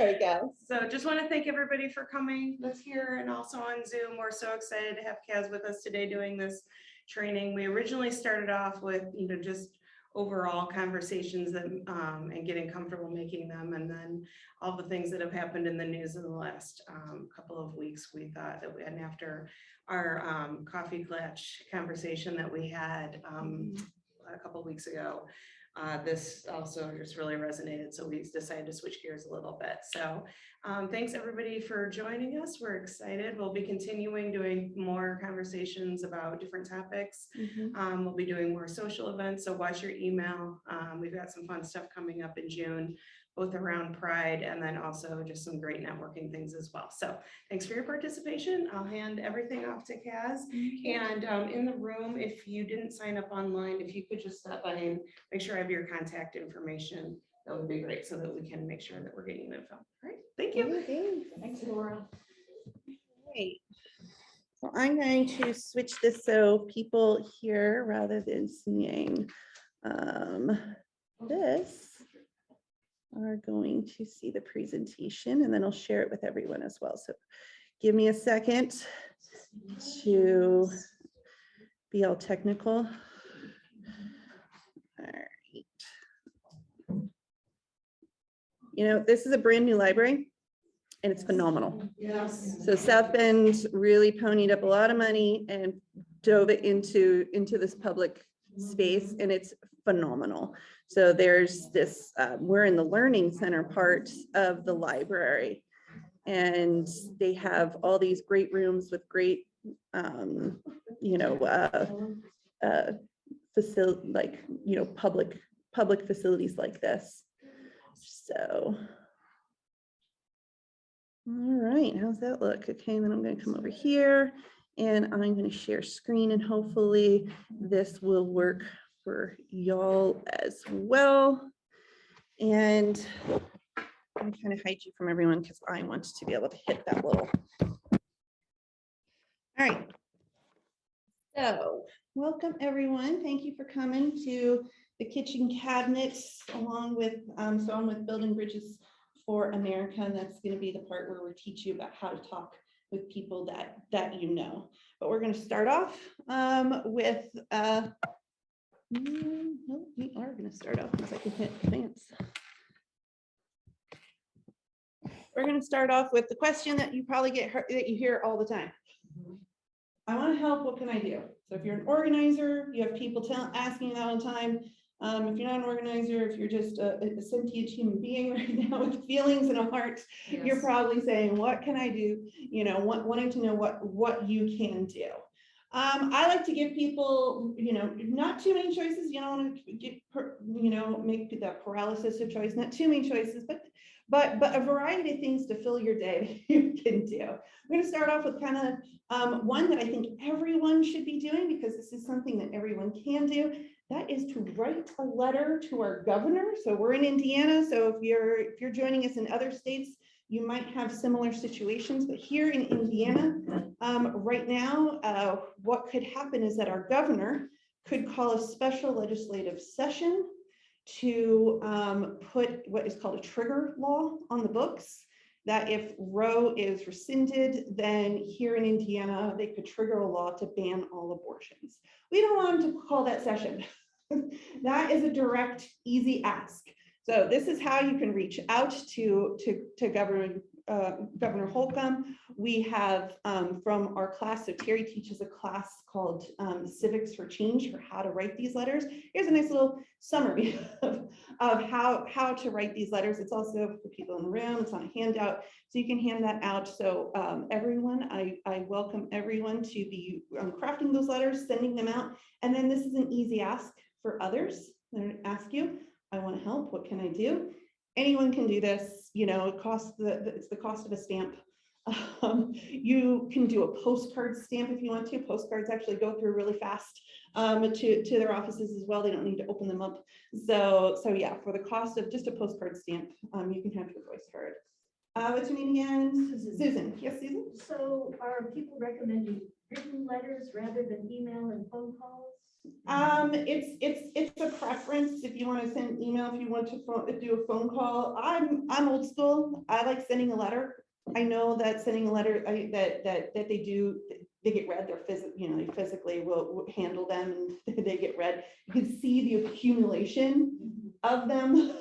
There we go. So just want to thank everybody for coming that's here and also on Zoom. We're so excited to have Kaz with us today doing this training. We originally started off with, just overall conversations that, and getting comfortable making them. And then all the things that have happened in the news in the last couple of weeks, we thought that and after our coffee clutch conversation that we had a couple of weeks ago, this also just really resonated. So we decided to switch gears a little bit. So thanks everybody for joining us. We're excited. We'll be continuing doing more conversations about different topics. We'll be doing more social events. So watch your email. We've got some fun stuff coming up in June, both around Pride and then also just some great networking things as well. So thanks for your participation. I'll hand everything off to Kaz. And in the room, if you didn't sign up online, if you could just stop by and make sure I have your contact information, that would be great so that we can make sure that we're getting you info. All right, thank you. Thanks, Laura. Great. So I'm going to switch this so people hear rather than seeing this are going to see the presentation, and then I'll share it with everyone as well. So give me a second to be all technical. All right. This is a brand new library and it's phenomenal. Yes. So South Bend really ponied up a lot of money and dove it into this public space, and it's phenomenal. So there's this, we're in the learning center part of the library, and they have all these great rooms with great, facility, like, public facilities like this. So, all right, how's that look? Okay, and then I'm going to come over here and I'm going to share screen, and hopefully this will work for y'all as well. And I'm trying to hide you from everyone because I want to be able to hit that little. All right. So welcome everyone. Thank you for coming to the kitchen cabinets along with, so I'm with Building Bridges for America, and that's going to be the part where we teach you about how to talk with people that you know. But we're going to start off with, no, we are going to start off because I can hit advance. We're going to start off with the question that you probably that you hear all the time. I want to help, what can I do? So if you're an organizer, you have people asking you that all the time. If you're not an organizer, if you're just a sentient human being right now with feelings and a heart, yes, you're probably saying, what can I do? Wanting to know what you can do. I like to give people, not too many choices. You don't want to get, make that paralysis of choice, not too many choices, but a variety of things to fill your day that you can do. We're going to start off with kind of one that I think everyone should be doing, because this is something that everyone can do. That is to write a letter to our governor. So we're in Indiana. So if you're joining us in other states, you might have similar situations, but here in Indiana, right now, what could happen is that our governor could call a special legislative session to put what is called a trigger law on the books, that if Roe is rescinded, then here in Indiana, they could trigger a law to ban all abortions. We don't want them to call that session. That is a direct, easy ask. So this is how you can reach out to Governor Holcomb. We have from our class, so Terry teaches a class called Civics for Change, for how to write these letters. Here's a nice little summary of how to write these letters. It's also for people in the room, it's on a handout, so you can hand that out. So everyone, I welcome everyone to be crafting those letters, sending them out. And then this is an easy ask for others. They're going to ask you, I want to help, what can I do? Anyone can do this, it costs it's the cost of a stamp. You can do a postcard stamp if you want to. Postcards actually go through really fast to their offices as well. They don't need to open them up. So yeah, for the cost of just a postcard stamp, you can have your voice heard. What's your name again? Susan. Yes, Susan? So are people recommending written letters rather than email and phone calls? It's a preference. If you want to send an email, if you want to do a phone call, I'm old school. I like sending a letter. I know that sending a letter, that they get read. They physically will handle them and they get read. You can see the accumulation of them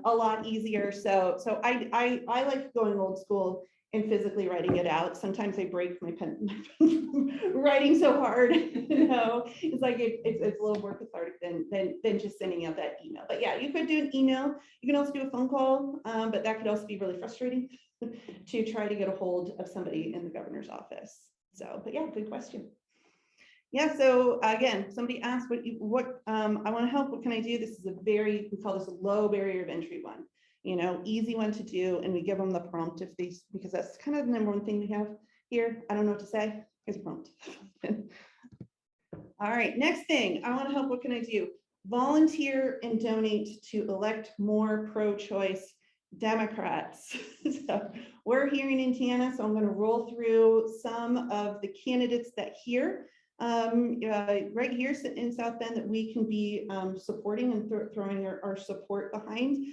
a lot easier. So I like going old school and physically writing it out. Sometimes I break my pen writing so hard, it's like it's a little more cathartic than just sending out that email. But yeah, you could do an email. You can also do a phone call, but that could also be really frustrating to try to get a hold of somebody in the governor's office. So, but yeah, good question. Yeah, so again, somebody asked what I want to help, what can I do? This is we call this a low barrier of entry one, easy one to do. And we give them the prompt because that's kind of the number one thing we have here. I don't know what to say. Here's a prompt. All right, next thing, I want to help, what can I do? Volunteer and donate to elect more pro-choice Democrats. So we're here in Indiana, so I'm going to roll through some of the candidates that right here in South Bend that we can be supporting and throwing our support behind.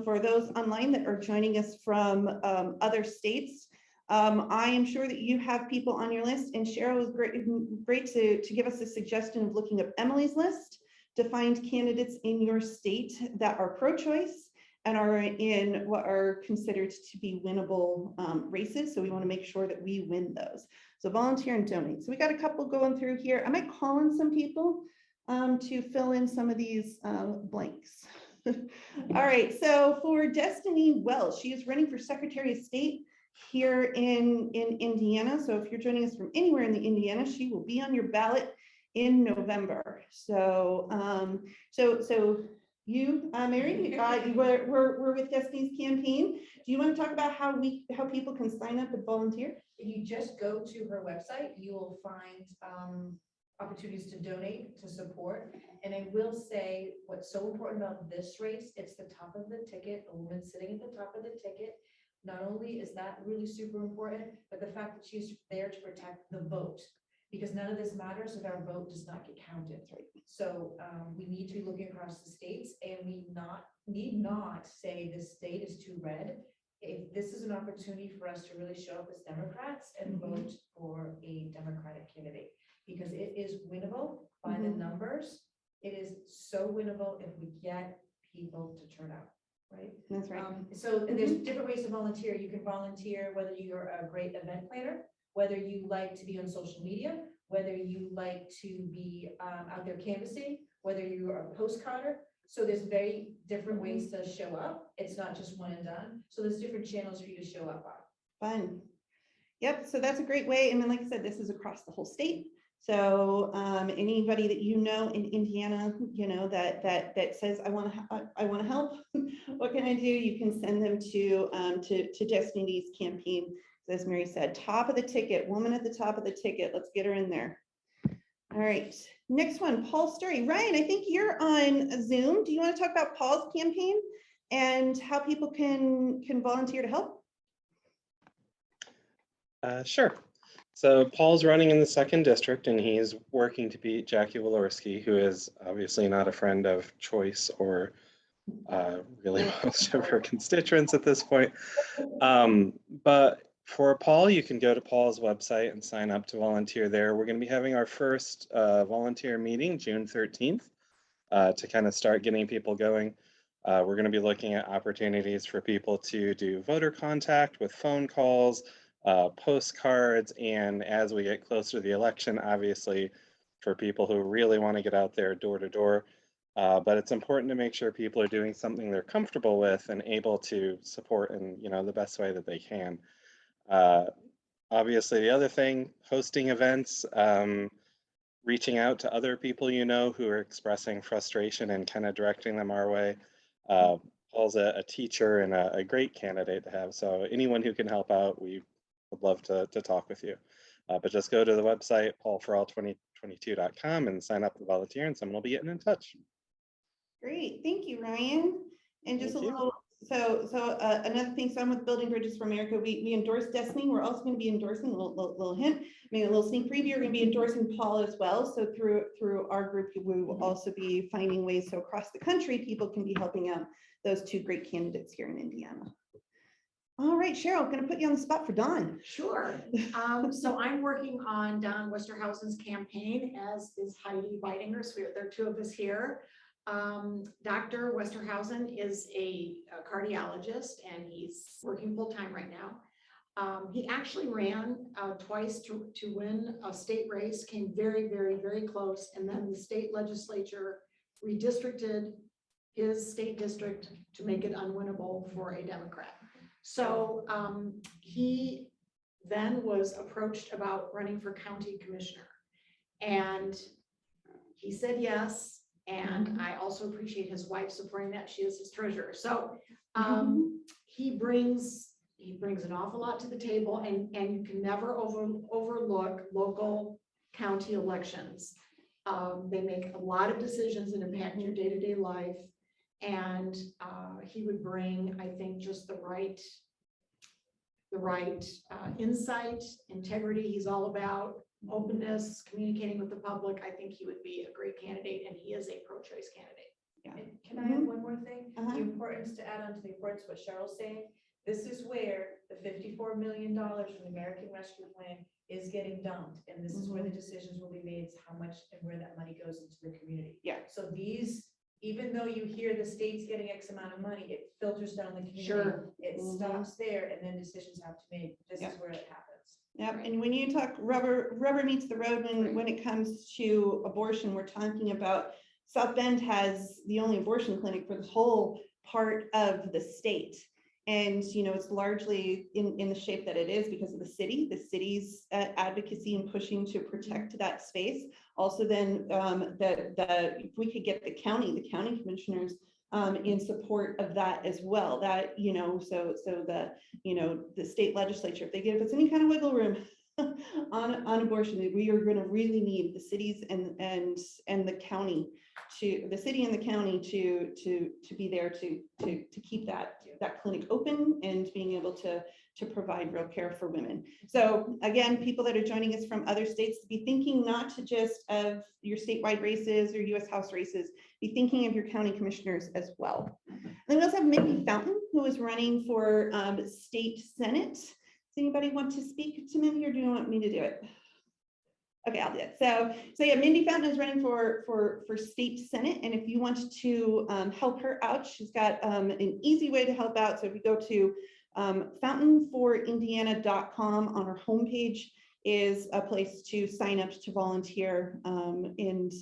For those online that are joining us from other states, I am sure that you have people on your list, and Cheryl was great to give us a suggestion of looking up Emily's list to find candidates in your state that are pro-choice and are in what are considered to be winnable races. So we want to make sure that we win those. So volunteer and donate. So we got a couple going through here. I might call in some people to fill in some of these blanks. All right, so for Destiny Wells, she is running for Secretary of State here in Indiana. So if you're joining us from anywhere in the Indiana, she will be on your ballot in November. So you, Mary, we're with Destiny's campaign. Do you want to talk about how people can sign up and volunteer? If you just go to her website, you will find opportunities to donate, to support. And I will say what's so important about this race, it's the top of the ticket, a woman sitting at the top of the ticket. Not only is that really super important, but the fact that she's there to protect the vote, because none of this matters if our vote does not get counted. So we need to be looking across the states, and we need not say this state is too red. If this is an opportunity for us to really show up as Democrats and vote for a Democratic candidate, because it is winnable by the numbers. It is so winnable if we get people to turn out. Right. That's right. So there's different ways to volunteer. You can volunteer whether you're a great event planner, whether you like to be on social media, whether you like to be out there canvassing, whether you're a postcarder. So there's very different ways to show up. It's not just one and done. So there's different channels for you to show up on. Fun. Yep. So that's a great way. And then, like I said, this is across the whole state. So anybody that in Indiana, that says I want to help, what can I do? You can send them to Destiny's campaign. As Mary said, top of the ticket, woman at the top of the ticket. Let's get her in there. All right, next one, Paul Story. Ryan, I think you're on Zoom. Do you want to talk about Paul's campaign and how people can volunteer to help? Sure. So Paul's running in the 2nd district, and he's working to beat Jackie Walorski, who is obviously not a friend of choice or really most of her constituents at this point. But for Paul, you can go to Paul's website and sign up to volunteer there. We're going to be having our first volunteer meeting June 13th to kind of start getting people going. We're going to be looking at opportunities for people to do voter contact with phone calls, postcards, and as we get closer to the election, obviously for people who really want to get out there door to door. But it's important to make sure people are doing something they're comfortable with and able to support in the best way that they can. Obviously, the other thing, hosting events, reaching out to other people who are expressing frustration and kind of directing them our way. Paul's a teacher and a great candidate to have. So anyone who can help out, we would love to talk with you. But just go to the website, paulforall2022.com, and sign up to volunteer, and someone will be getting in touch. Great, thank you, Ryan. And just a little Another thing, so I'm with Building Bridges for America. We endorse Destiny. We're also going to be endorsing, little hint, maybe a little sneak preview. We're going to be endorsing Paul as well. So through our group, we will also be finding ways so across the country, people can be helping out those two great candidates here in Indiana. All right, Cheryl, I'm going to put you on the spot for Dawn. Sure. So I'm working on Don Westerhausen's campaign, as is Heidi Weidinger. So there are two of us here. Dr. Westerhausen is a cardiologist and he's working full-time right now. He actually ran twice to win a state race, came very, very, very close. And then the state legislature redistricted his state district to make it unwinnable for a Democrat. So he then was approached about running for county commissioner. And he said yes. And I also appreciate his wife supporting that. She is his treasurer. So he brings an awful lot to the table, and you can never overlook local county elections. They make a lot of decisions that impact your day-to-day life. And he would bring, I think, just the right insight, integrity. He's all about openness, communicating with the public. I think he would be a great candidate, and he is a pro-choice candidate. And can I add one more thing? The importance to add on to the importance of what Cheryl's saying. This is where the $54 million from the American Rescue Plan is getting dumped. And this is where the decisions will be made, how much and where that money goes into the community. Yeah. So these, even though you hear the state's getting X amount of money, it filters down the community. Sure. It stops there, and then decisions have to be made. This is where it happens. Yep, and when you talk rubber meets the road when it comes to abortion, we're talking about South Bend has the only abortion clinic for the whole part of the state. And, it's largely in the shape that it is because of the city's advocacy and pushing to protect that space. Also then if we could get the county commissioners in support of that as well, that, so the state legislature, if they give us any kind of wiggle room on abortion, we are going to really need the cities and the county the city and the county to be there to keep that clinic open and being able to provide real care for women. So again, people that are joining us from other states, be thinking not to just of your statewide races or US House races, be thinking of your county commissioners as well. And then we also have Mindy Fountain, who is running for state Senate. Does anybody want to speak to Mindy, or do you want me to do it? Okay, I'll do it. So yeah, Mindy Fountain is running for state Senate. And if you want to help her out, she's got an easy way to help out. So if you go to fountainforindiana.com, on her homepage is a place to sign up to volunteer and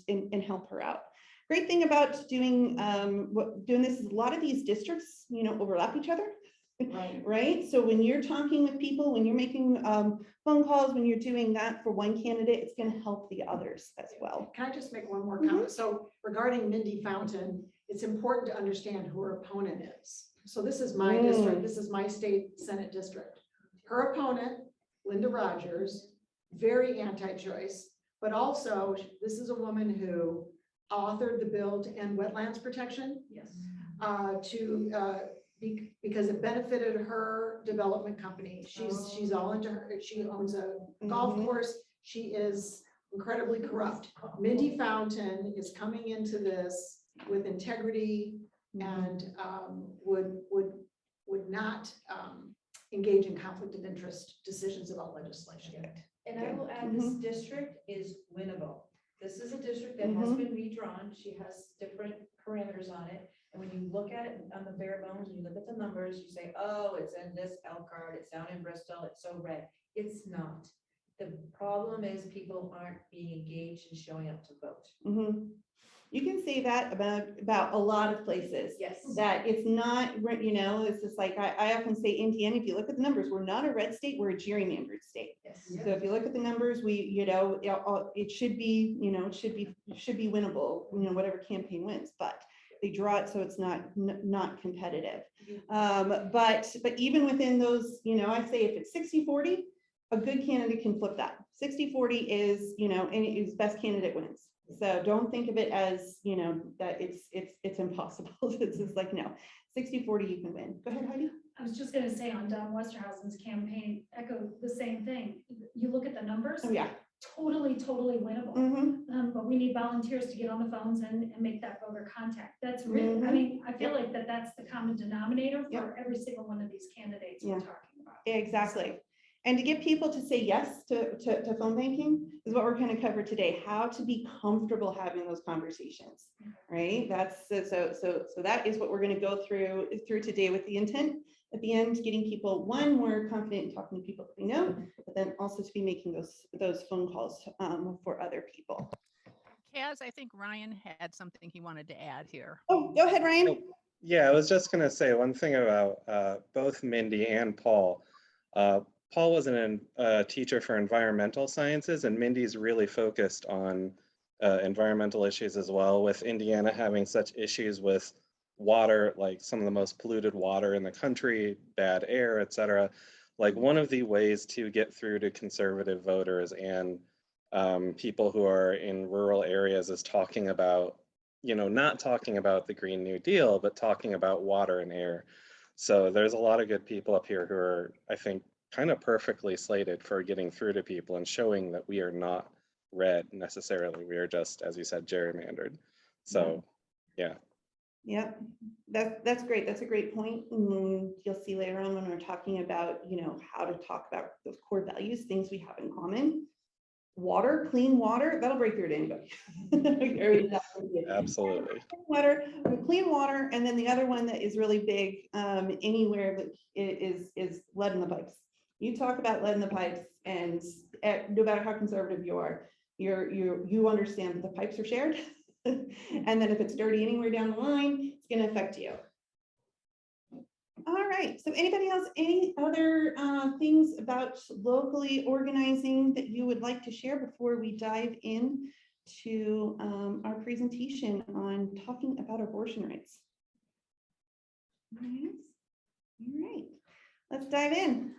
help her out. Great thing about doing this is a lot of these districts, overlap each other. Right. So when you're talking with people, when you're making phone calls, when you're doing that for one candidate, it's going to help the others as well. Can I just make one more comment? So regarding Mindy Fountain, it's important to understand who her opponent is. So this is my district. This is my state Senate district. Her opponent, Linda Rogers, very anti-choice, but also this is a woman who authored the bill to end wetlands protection. Yes. Because it benefited her development company. She's all into her. She owns a golf course. She is incredibly corrupt. Mindy Fountain is coming into this with integrity and would not engage in conflict of interest decisions about legislation. And I will add, this district is winnable. This is a district that has been redrawn. She has different parameters on it. And when you look at it on the bare bones, and you look at the numbers, you say, oh, it's in this Elkhart, it's down in Bristol, it's so red. It's not. The problem is people aren't being engaged and showing up to vote. You can say that about a lot of places. Yes. That it's not, it's just like, I often say Indiana, if you look at the numbers, we're not a red state, we're a gerrymandered state. Yes. So if you look at the numbers, it should be, it should be winnable, whatever campaign wins, but they draw it so it's not competitive. But even within those, I say if it's 60-40, a good candidate can flip that. 60-40 is, and it's best candidate wins. So don't think of it as, you know, that it's impossible. It's just like, no, 60-40, you can win. Go ahead, Heidi. I was just gonna say on Don Westerhausen's campaign, echo the same thing. You look at the numbers, Oh, yeah. totally winnable. Mhm. But we need volunteers to get on the phones and make that voter contact. That's really, I Mhm. mean, I feel like that's the common denominator Yep. for every single one of these candidates Yeah. we're talking about. Exactly. And to get people to say yes to phone banking is what we're going to cover today, how to be comfortable having those conversations, right? That's so that is what we're going to go through today, with the intent at the end, getting people, one, more confident in talking to people that we know, but then also to be making those phone calls for other people. Kaz, I think Ryan had something he wanted to add here. Oh, go ahead, Ryan. Yeah, I was just going to say one thing about both Mindy and Paul. Paul was a teacher for environmental sciences, and Mindy's really focused on environmental issues as well, with Indiana having such issues with water, like some of the most polluted water in the country, bad air, etc. Like, one of the ways to get through to conservative voters and people who are in rural areas is talking about, you know, not talking about the Green New Deal, but talking about water and air. So there's a lot of good people up here who are, I think, kind of perfectly slated for getting through to people and showing that we are not red necessarily. We are just, as you said, gerrymandered. So, yeah. Yep, that's great. That's a great point. And you'll see later on when we're talking about, you know, how to talk about those core values, things we have in common. Water, clean water, that'll break through to anybody. Absolutely. Water, clean water, and then the other one that is really big anywhere that is lead in the pipes. You talk about lead in the pipes, and no matter how conservative you are, you understand that the pipes are shared, and then if it's dirty anywhere down the line, it's going to affect you. All right. So anybody else, any other things about locally organizing that you would like to share before we dive in to our presentation on talking about abortion rights? All right, let's dive in.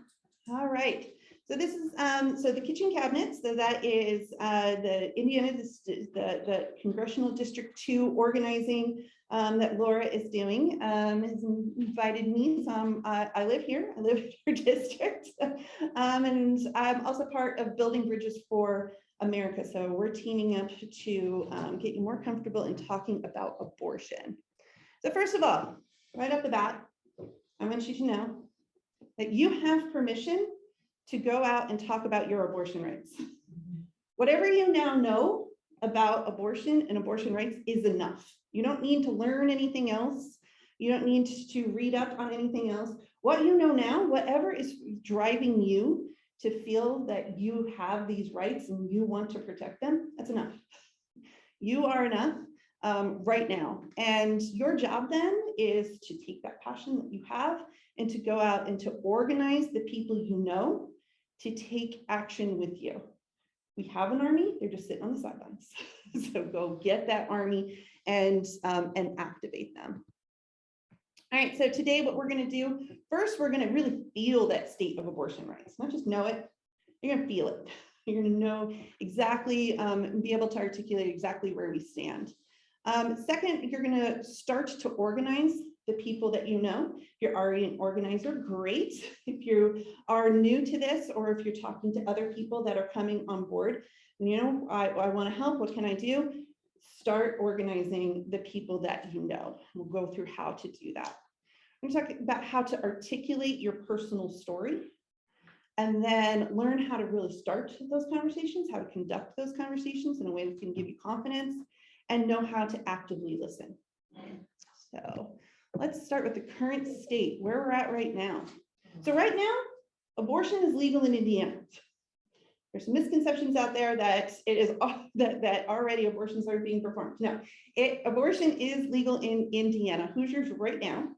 All right. So this is so the kitchen cabinets. So that is the Indiana, the Congressional District 2 organizing that Laura is doing. Has invited me. So I live here. I live in her district, and I'm also part of Building Bridges for America. So we're teaming up to get you more comfortable in talking about abortion. So first of all, right off the bat, I want you to know that you have permission to go out and talk about your abortion rights. Whatever you now know about abortion and abortion rights is enough. You don't need to learn anything else. You don't need to read up on anything else. What you know now, whatever is driving you to feel that you have these rights and you want to protect them, that's enough. You are enough right now. And your job then is to take that passion that you have and to go out and to organize the people you know to take action with you. We have an army, they're just sitting on the sidelines. So go get that army and activate them. All right, so today what we're going to do, first, we're going to really feel that state of abortion rights, not just know it, you're going to feel it. You're going to know exactly, be able to articulate exactly where we stand. Second, you're going to start to organize the people that you know. If you're already an organizer, great. If you are new to this, or if you're talking to other people that are coming on board, and you know, I want to help, what can I do? Start organizing the people that you know. We'll go through how to do that. I'm talking about how to articulate your personal story, and then learn how to really start those conversations, how to conduct those conversations in a way that can give you confidence, and know how to actively listen. So let's start with the current state, where we're at right now. So right now, abortion is legal in Indiana. There's some misconceptions out there that it is that already abortions are being performed. No, abortion is legal in Indiana. Hoosiers right now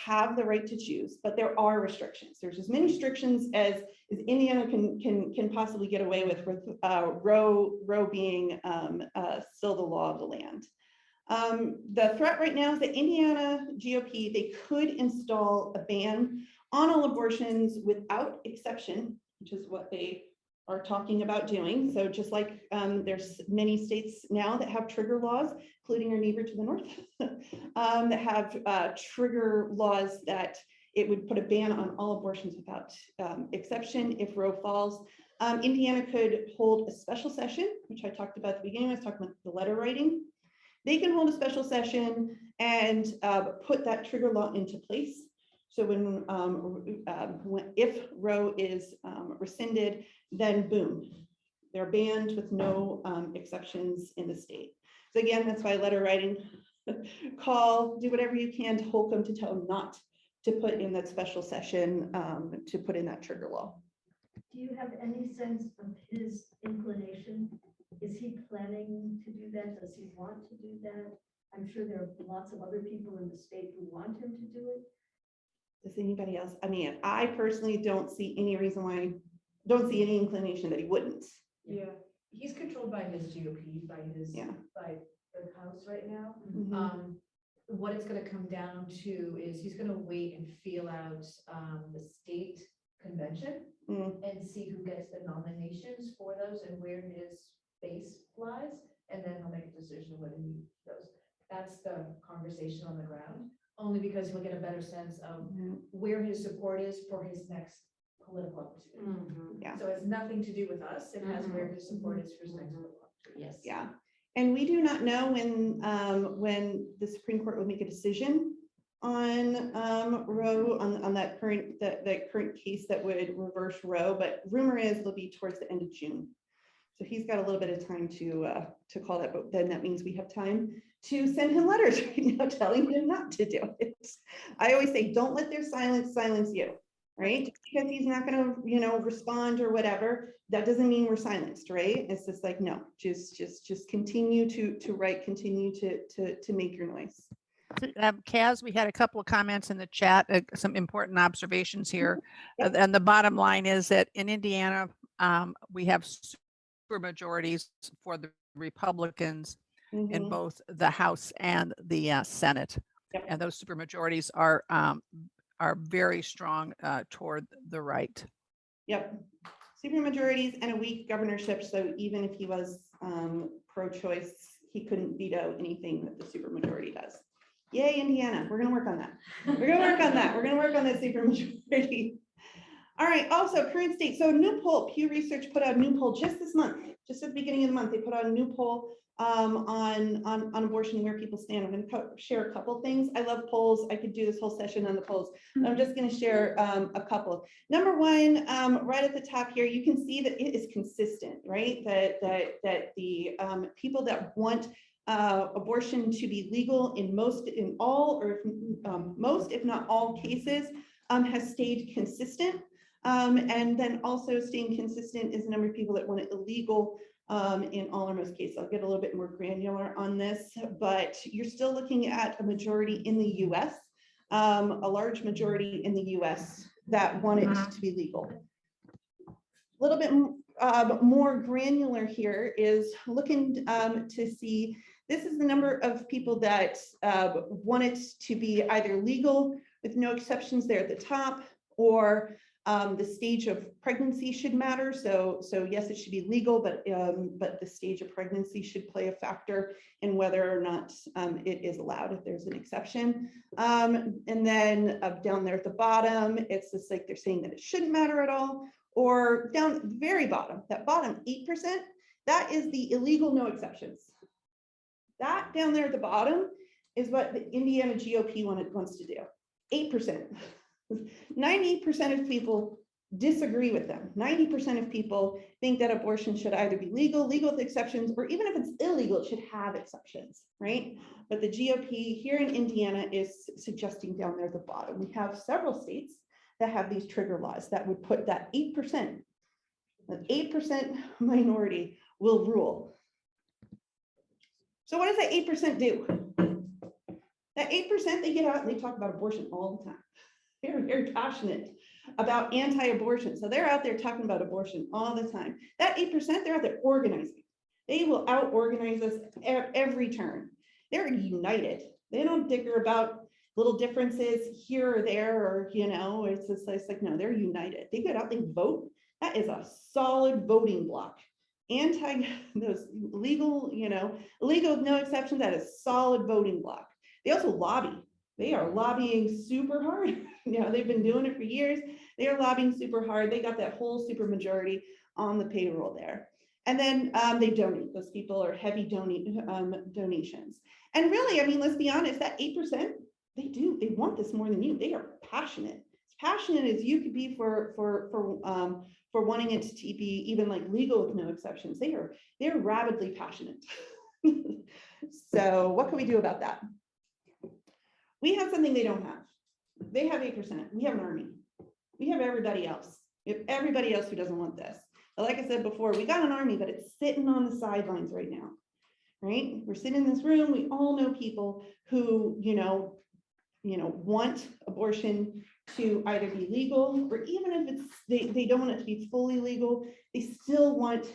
have the right to choose, but there are restrictions. There's as many restrictions as Indiana can possibly get away with Roe being still the law of the land. The threat right now is that Indiana GOP, they could install a ban on all abortions without exception, which is what they are talking about doing. So just like there's many states now that have trigger laws, including our neighbor to the north, that have trigger laws that it would put a ban on all abortions without exception if Roe falls. Indiana could hold a special session, which I talked about at the beginning. I was talking about the letter writing. They can hold a special session and put that trigger law into place. So if Roe is rescinded, then boom, they're banned with no exceptions in the state. So again, that's why letter writing, call, do whatever you can to Holcomb to tell them not to put in that special session, to put in that trigger law. Do you have any sense of his inclination? Is he planning to do that? Does he want to do that? I'm sure there are lots of other people in the state who want him to do it. Does anybody else? I mean, I personally don't see any reason why, don't see any inclination that he wouldn't. Yeah, he's controlled by his GOP, by his, Yeah. by the House right now. Mhm. What it's gonna come down to is he's gonna wait and feel out the state convention and see who gets the nominations for those and where his base lies, and then he'll make a decision whether he goes. That's the conversation on the ground, only because he'll get a better sense of where his support is for his next political opportunity. Yeah. So it's nothing to do with us, it has where his support is for his next political opportunity. Yes. Yeah. And we do not know when the Supreme Court will make a decision on Roe, on that current case that would reverse Roe, but rumor is it'll be towards the end of June. So he's got a little bit of time to call that, but then that means we have time to send him letters right now telling him not to do it. I always say, don't let their silence you, right? Just because he's not going to, respond or whatever, that doesn't mean we're silenced, right? It's just like, no, just continue to write, continue to make your noise. Kaz, we had a couple of comments in the chat, some important observations here. And the bottom line is that in Indiana, we have super majorities for the Republicans in both the House and the Senate. Yep. And those super majorities are very strong toward the right. Yep. Super majorities and a weak governorship. So even if he was pro-choice, he couldn't veto anything that the super majority does. Yay, Indiana. We're going to work on that. We're going to work on that. We're going to work on that super majority. All right. Also, current state. So new poll, Pew Research put out a new poll just this month, just at the beginning of the month. They put out a new poll on abortion, where people stand. I'm going to share a couple things. I love polls. I could do this whole session on the polls. I'm just going to share a couple. Number one, right at the top here, you can see that it is consistent, right? That the people that want abortion to be legal in most, if not all cases, has stayed consistent. And then also staying consistent is the number of people that want it illegal in all or most cases. I'll get a little bit more granular on this, but you're still looking at a majority in the US, a large majority in the US that want it to be legal. A little bit more granular here is looking to see, this is the number of people that want it to be either legal with no exceptions there at the top, or the stage of pregnancy should matter. So yes, it should be legal, but the stage of pregnancy should play a factor in whether or not it is allowed if there's an exception. And then down there at the bottom, it's just like they're saying that it shouldn't matter at all. Or down very bottom, that bottom 8%, that is the illegal no exceptions. That down there at the bottom is what the Indiana GOP wants to do. 8%. 90% of people disagree with them. 90% of people think that abortion should either be legal with exceptions, or even if it's illegal, it should have exceptions, right? But the GOP here in Indiana is suggesting down there at the bottom. We have several states that have these trigger laws that would put that 8%, an 8% minority will rule. So what does that 8% do? That 8%, they get out and they talk about abortion all the time. They're very passionate about anti-abortion. So they're out there talking about abortion all the time. That 8%, they're out there organizing. They will out-organize us at every turn. They're united. They don't dicker about little differences here or there, or, it's like, no, they're united. They get out, they vote. That is a solid voting block. Those legal, illegal with no exceptions, that is solid voting block. They also lobby. They are lobbying super hard. They've been doing it for years. They are lobbying super hard. They got that whole super majority on the payroll there. And then they donate. Those people are heavy donations. And really, I mean, let's be honest, that 8%, they want this more than you. They are passionate. As passionate as you could be for wanting it to be even like legal with no exceptions. They're rabidly passionate. So what can we do about that? We have something they don't have. They have 8%. We have an army. We have everybody else. We have everybody else who doesn't want this. But like I said before, we got an army, but it's sitting on the sidelines right now, right? We're sitting in this room. We all know people who, want abortion to either be legal, or even if they don't want it to be fully legal, they still want,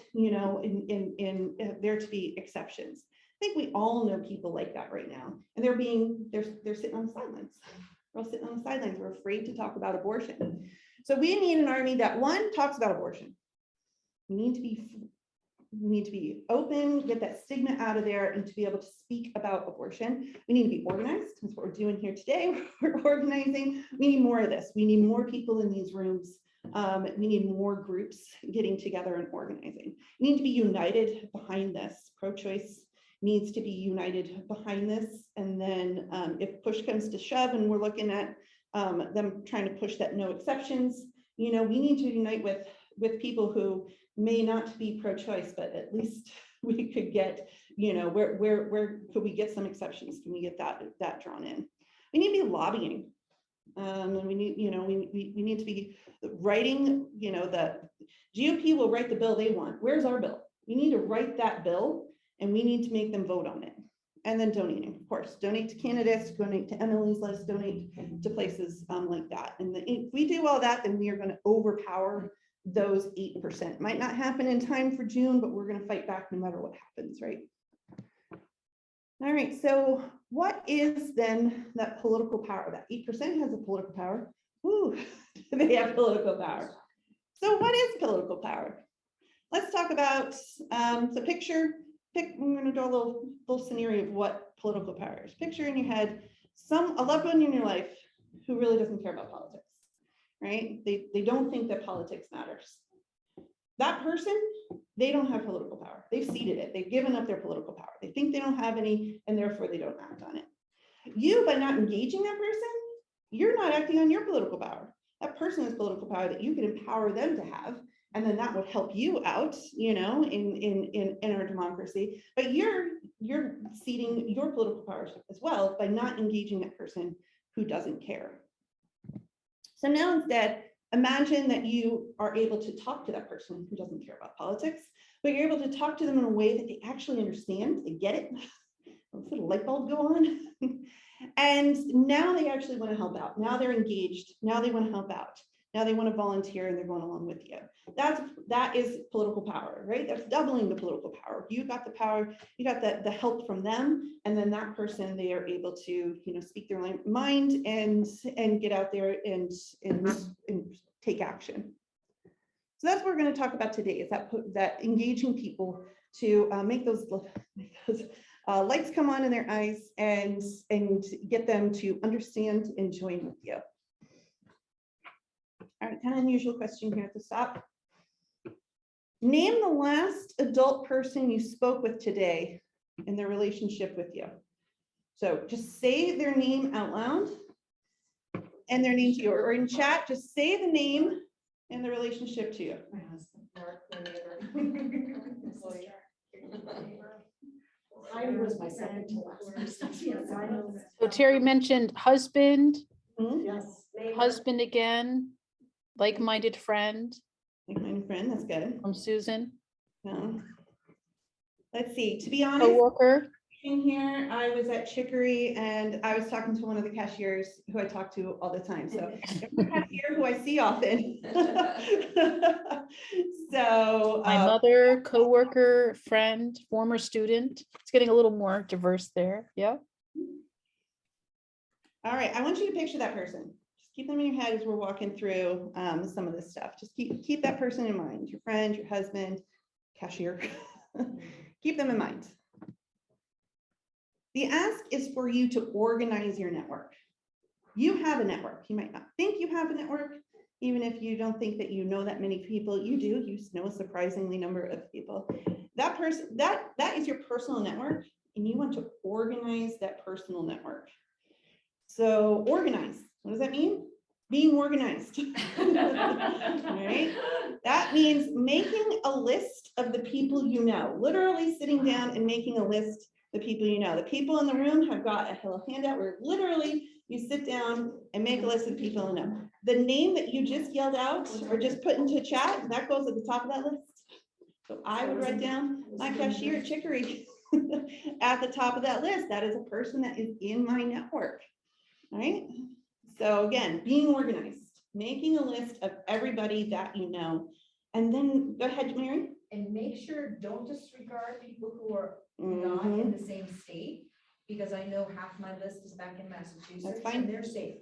there to be exceptions. I think we all know people like that right now, and they're sitting on the sidelines. We're all sitting on the sidelines. We're afraid to talk about abortion. So we need an army that, one, talks about abortion. We need to be open, get that stigma out of there, and to be able to speak about abortion. We need to be organized. That's what we're doing here today. We're organizing. We need more of this. We need more people in these rooms. We need more groups getting together and organizing. We need to be united behind this. Pro-choice needs to be united behind this. And then if push comes to shove and we're looking at them trying to push that no exceptions, we need to unite with people who may not be pro-choice, but at least we could get, where could we get some exceptions? Can we get that drawn in? We need to be lobbying. And we need, we need to be writing, the GOP will write the bill they want. Where's our bill? We need to write that bill and we need to make them vote on it. And then donating, of course, donate to candidates, donate to Emily's list, donate to places like that. And if we do all that, then we are going to overpower those 8%. Might not happen in time for June, but we're going to fight back no matter what happens, right? All right, so what is then that political power? That 8% has a political power. Ooh, they have political power. So what is political power? Let's talk about, I'm going to draw a little scenario of what political power is. Picture in your head, a loved one in your life who really doesn't care about politics, right? They don't think that politics matters. That person, they don't have political power. They've ceded it. They've given up their political power. They think they don't have any, and therefore they don't act on it. You, by not engaging that person, you're not acting on your political power. That person has political power that you can empower them to have, and then that would help you out, in our democracy. But you're ceding your political powers as well by not engaging that person who doesn't care. So now instead, imagine that you are able to talk to that person who doesn't care about politics, but you're able to talk to them in a way that they actually understand, they get it. Let's let a light bulb go on. And now they actually want to help out. Now they're engaged. Now they want to help out. Now they want to volunteer and they're going along with you. That is political power, right? That's doubling the political power. You got the power, you got the help from them, and then that person, they are able to, speak their mind and get out there and take action. So that's what we're going to talk about today, is that engaging people to make those lights come on in their eyes and get them to understand and join with you. All right, kind of unusual question here at the top. Name the last adult person you spoke with today in their relationship with you. So just say their name out loud and their name to you, or in chat, just say the name and the relationship to you. My husband, Mark, my neighbor. I was my second to last person. Yes, I know. So Terry mentioned husband, Hmm? Yes. husband again, like-minded friend Like my friend, that's good. from Susan, Let's see, to be honest, coworker. in here, I was at Chicory and I was talking to one of the cashiers who I talk to all the time. So a cashier who I see often. So My mother, coworker, friend, former student. It's getting a little more diverse there. Yeah. all right, I want you to picture that person. keep them in your head as we're walking through some of this stuff. Just keep that person in mind, your friend, your husband, cashier. Keep them in mind. The ask is for you to organize your network. You have a network. You might not think you have a network, even if you don't think that you know that many people. You do. You know a surprisingly number of people. That person, that is your personal network, and you want to organize that personal network. So organize. What does that mean? Being organized. All right. That means making a list of the people you know, literally sitting down and making a list of the people you know. The people in the room have got a little handout where literally you sit down and make a list of the people you know. The name that you just yelled out or just put into chat, that goes at the top of that list. So I would write down my cashier at Chicory at the top of that list. That is a person that is in my network, right? So again, being organized, making a list of everybody that you know. And then go ahead, Mary. And make sure, don't disregard people who are not in the same state, because I know half my list is back in Massachusetts fine. and they're safe.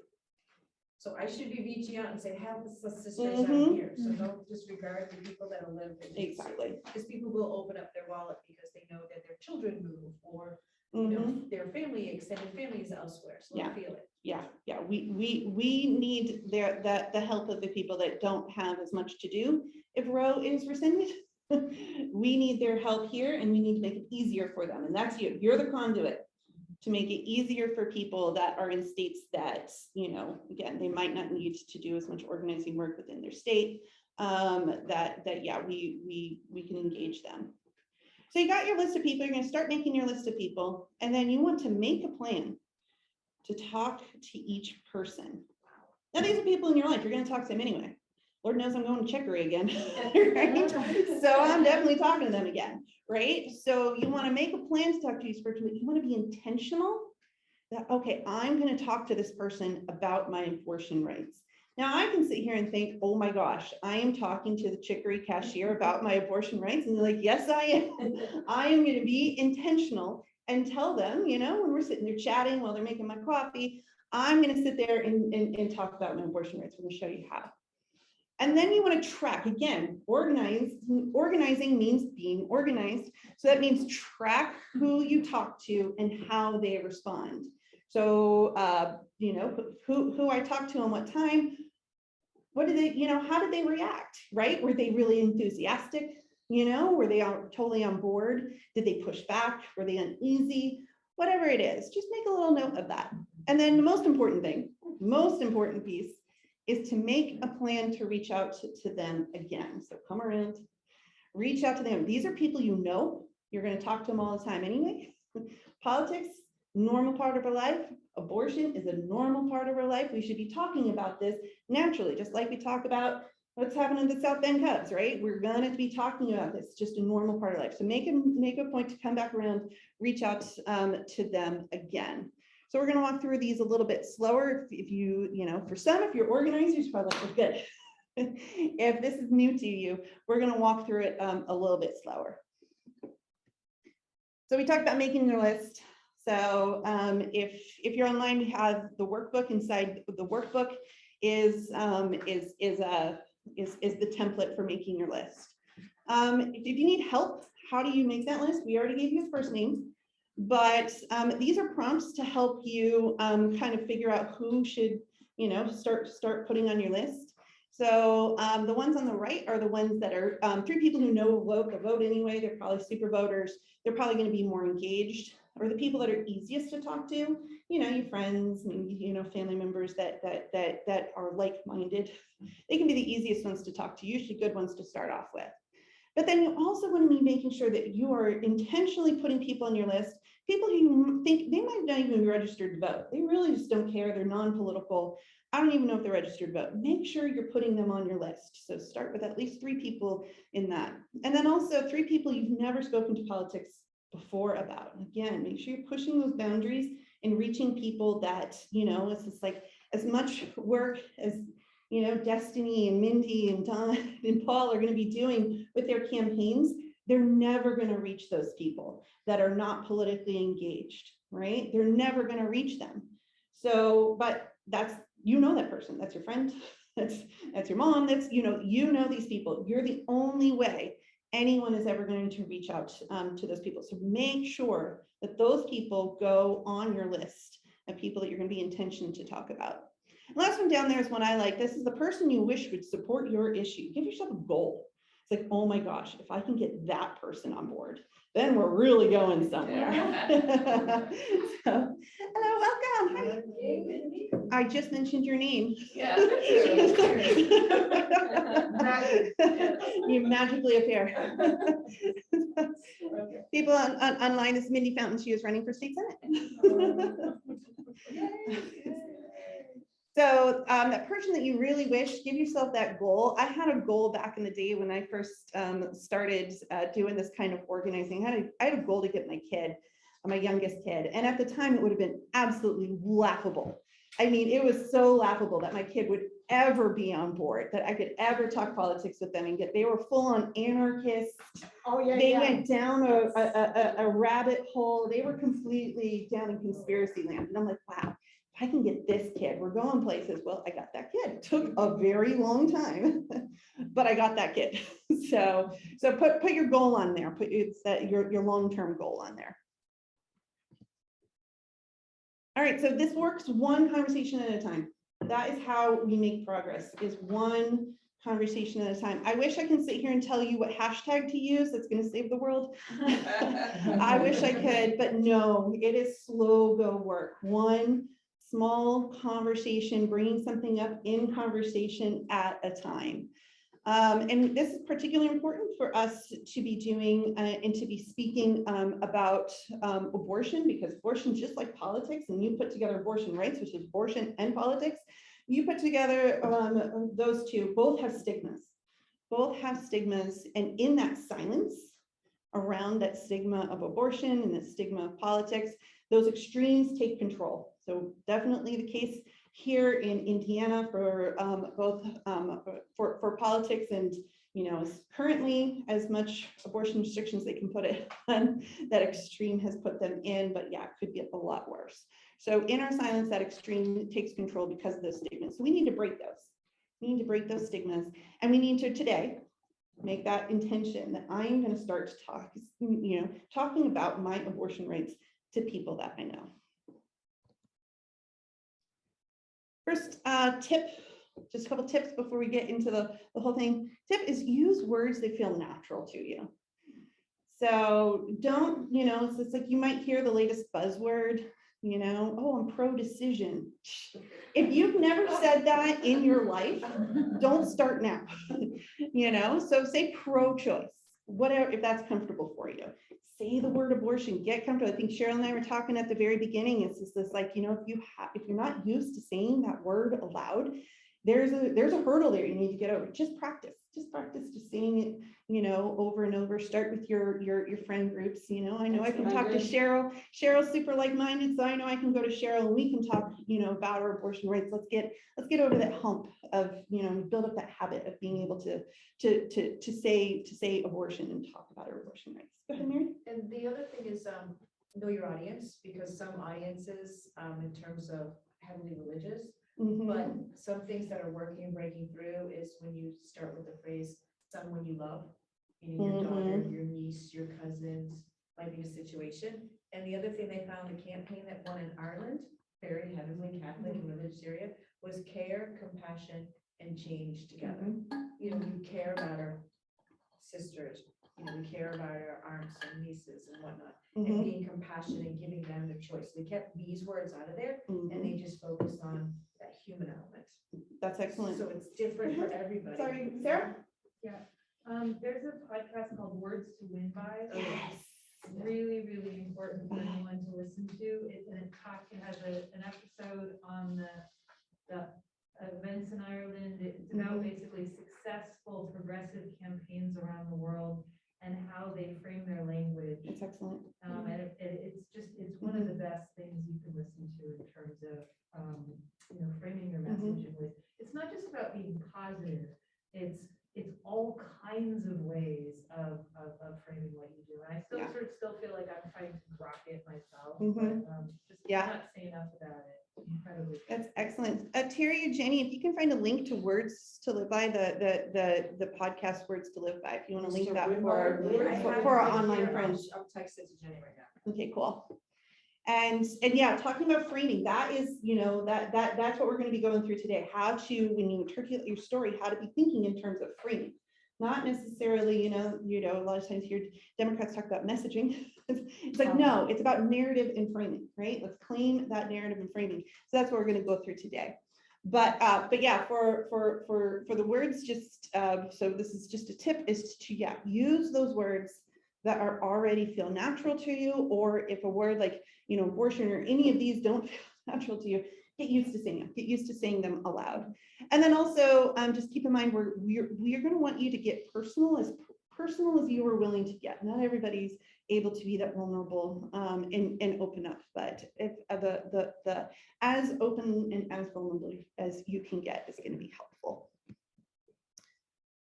So I should be reaching out and say, have the sisters out here. So don't disregard the people that live in. Exactly. Because people will open up their wallet because they know that their children move or you know, their family, extended family is elsewhere. So Yeah. they feel it. Yeah, we need the help of the people that don't have as much to do. If Roe is rescinded, we need their help here, and we need to make it easier for them. And that's you. You're the conduit to make it easier for people that are in states that, you know, again, they might not need to do as much organizing work within their state. Yeah, we can engage them. So you got your list of people. You're going to start making your list of people, and then you want to make a plan to talk to each person. Now, these are people in your life. You're going to talk to them anyway. Lord knows I'm going to Chicory again, right? So I'm definitely talking to them again, right? So you want to make a plan to talk to each person. You want to be intentional that, okay, I'm going to talk to this person about my abortion rights. Now I can sit here and think, oh my gosh, I am talking to the Chicory cashier about my abortion rights. And they're like, yes, I am. I am going to be intentional and tell them, you know, when we're sitting there chatting while they're making my coffee, I'm going to sit there and talk about my abortion rights. We're going to show you how. And then you want to track, again, organizing means being organized. So that means track who you talk to and how they respond. So, you know, who I talked to and what time, what did they, you know, how did they react, right? Were they really enthusiastic? You know, were they totally on board? Did they push back? Were they uneasy? Whatever it is, just make a little note of that. And then the most important thing, most important piece is to make a plan to reach out to them again. So come around, reach out to them. These are people you know, you're going to talk to them all the time anyway. Politics, normal part of our life. Abortion is a normal part of our life. We should be talking about this naturally, just like we talk about what's happening to the South Bend Cubs, right? We're going to be talking about this, just a normal part of life. So make a point to come back around, reach out to them again. So we're going to walk through these a little bit slower. If you know, for some, if you're organizers, probably like, good. If this is new to you, we're going to walk through it a little bit slower. So we talked about making your list. So if you're online, we have the workbook. Inside the workbook is the template for making your list. If you need help, how do you make that list? We already gave you the first names, but these are prompts to help you kind of figure out who should, you know, start putting on your list. So the ones on the right are the ones that are 3 people who know the vote anyway. They're probably super voters. They're probably going to be more engaged, or the people that are easiest to talk to, you know, your friends, maybe, you know, family members that are like-minded. They can be the easiest ones to talk to, usually good ones to start off with. But then you also want to be making sure that you are intentionally putting people on your list, people who you think they might not even be registered to vote. They really just don't care. They're non-political. I don't even know if they're registered to vote. Make sure you're putting them on your list. So start with at least 3 people in that. And then also 3 people you've never spoken to politics before about. Again, make sure you're pushing those boundaries and reaching people that, you know, it's just like as much work as, you know, Destiny and Mindy and Don and Paul are going to be doing with their campaigns. They're never going to reach those people that are not politically engaged, right? They're never going to reach them. So, but that's you know that person, that's your friend, that's your mom, that's, you know these people. You're the only way anyone is ever going to reach out to those people. So make sure that those people go on your list of people that you're going to be intention to talk about. And last one down there is one I like. This is the person you wish would support your issue. Give yourself a goal. It's like, oh my gosh, if I can get that person on board, then we're really going somewhere. So, hello, welcome. Hi. I just mentioned your name. Yeah. You magically appear. People online, this is Mindy Fountain. She is running for state senate. So that person that you really wish, give yourself that goal. I had a goal back in the day when I first started doing this kind of organizing. I had a goal to get my kid, my youngest kid. And at the time it would have been absolutely laughable. I mean, it was so laughable that my kid would ever be on board, that I could ever talk politics with them and they were full on anarchists. Oh, yeah. They went down a rabbit hole. They were completely down in conspiracy land. And I'm like, wow, if I can get this kid, we're going places. Well, I got that kid. It took a very long time, but I got that kid. So put your goal on there. Put your long-term goal on there. All right, so this works one conversation at a time. That is how we make progress, is one conversation at a time. I wish I can sit here and tell you what hashtag to use that's going to save the world. I wish I could, but no, it is slow go work. One small conversation, bringing something up in conversation at a time. And this is particularly important for us to be doing and to be speaking about abortion, because abortion is just like politics, and you put together abortion rights, which is abortion and politics. You put together those two, both have stigmas. Both have stigmas, and in that silence around that stigma of abortion and the stigma of politics, those extremes take control. So definitely the case here in Indiana for both for politics, and currently as much abortion restrictions they can put it on, that extreme has put them in, but yeah, it could get a lot worse. So in our silence, that extreme takes control because of those stigmas. So we need to break those. We need to break those stigmas, and we need to today make that intention that I am going to start to talking about my abortion rights to people that I know. First tip, just a couple tips before we get into the whole thing. Tip is use words that feel natural to you. So don't, it's like you might hear the latest buzzword, oh, I'm pro-decision. If you've never said that in your life, don't start now. So say pro-choice, whatever, if that's comfortable for you. Say the word abortion, get comfortable. I think Cheryl and I were talking at the very beginning. It's just this, like, if you're not used to saying that word aloud, there's a hurdle there you need to get over. Just practice just saying it, over and over. Start with your friend groups. I know I can talk to Cheryl. Cheryl's super like-minded, so I know I can go to Cheryl and we can talk, about our abortion rights. Let's get over that hump of, build up that habit of being able to say abortion and talk about our abortion rights. Go ahead, Mary. And the other thing is know your audience, because some audiences in terms of heavily religious, but some things that are working and breaking through is when you start with the phrase someone you love, your daughter, your niece, your cousins, might be a situation. And the other thing they found, the campaign that won in Ireland, very heavily Catholic and religious area, was care, compassion, and change together. We care about our sisters, we care about our aunts and nieces and whatnot, and being compassionate and giving them the choice. They kept these words out of there, and they just focused on that human element. That's excellent. So it's different for everybody. Sorry, Sarah? There's a podcast called Words to Win By. Yes. Really, really important for anyone to listen to. It has an episode on the events in Ireland. It's about basically successful progressive campaigns around the world and how they frame their language. It's excellent. And it's one of the best things you can listen to in terms of framing your message. It's not just about being positive. It's all kinds of ways of framing what you do. And I still feel like I'm trying to rock it myself, but just not say enough about it. incredibly. That's excellent. Terry or Jenny, if you can find a link to Words to Live By, the podcast Words to Live By, if you want to link that for our online friends. I'll text it to Jenny right now. Okay, cool. And yeah, talking about framing, that is, that's what we're going to be going through today. How to, when you articulate your story, how to be thinking in terms of framing. Not necessarily, a lot of times here Democrats talk about messaging. It's like, no, it's about narrative and framing, right? Let's claim that narrative and framing. So that's what we're going to go through today. But yeah, for the words, just so this is just a tip, is to use those words that are already feel natural to you, or if a word like abortion or any of these don't feel natural to you, get used to saying them. Get used to saying them aloud. And then also just keep in mind we're going to want you to get personal as you are willing to get. Not everybody's able to be that vulnerable and open up, but if the as open and as vulnerable as you can get is going to be helpful.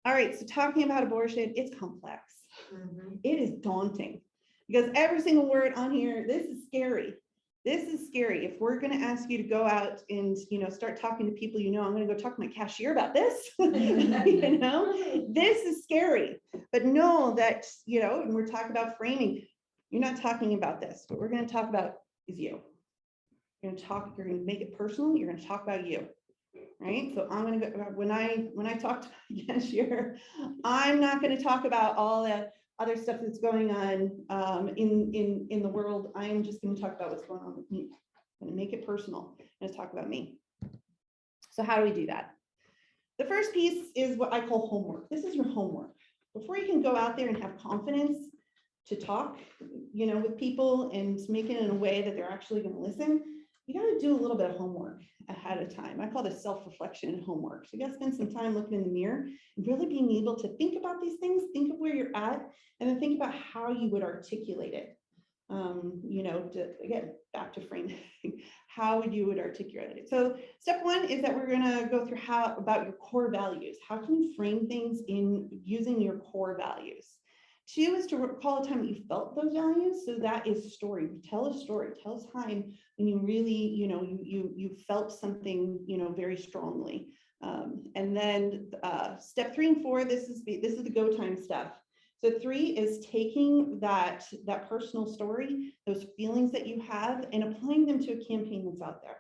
All right, so talking about abortion, it's complex. It is daunting because every single word on here, this is scary. This is scary. If we're going to ask you to go out and, start talking to people, I'm going to go talk to my cashier about this, this is scary. But know that, when we're talking about framing, you're not talking about this. What we're going to talk about is you. You're going to make it personal. You're going to talk about you. Right. So I'm going to go, when I talk to my cashier, I'm not going to talk about all the other stuff that's going on in the world. I'm just going to talk about what's going on with me. I'm going to make it personal. I'm going to talk about me. So how do we do that? The first piece is what I call homework. This is your homework. Before you can go out there and have confidence to talk, with people and make it in a way that they're actually going to listen, you got to do a little bit of homework ahead of time. I call this self-reflection and homework. So you got to spend some time looking in the mirror and really being able to think about these things, think of where you're at, and then think about how you would articulate it. Again, back to framing, how you would articulate it. So step one is that we're going to go through about your core values. How can you frame things in using your core values? Two is to recall a time that you felt those values. So that is story. Tell a story. Tell a time when you really, you felt something, very strongly. And then step 3 and 4, this is the go time stuff. So 3 is taking that personal story, those feelings that you have, and applying them to a campaign that's out there.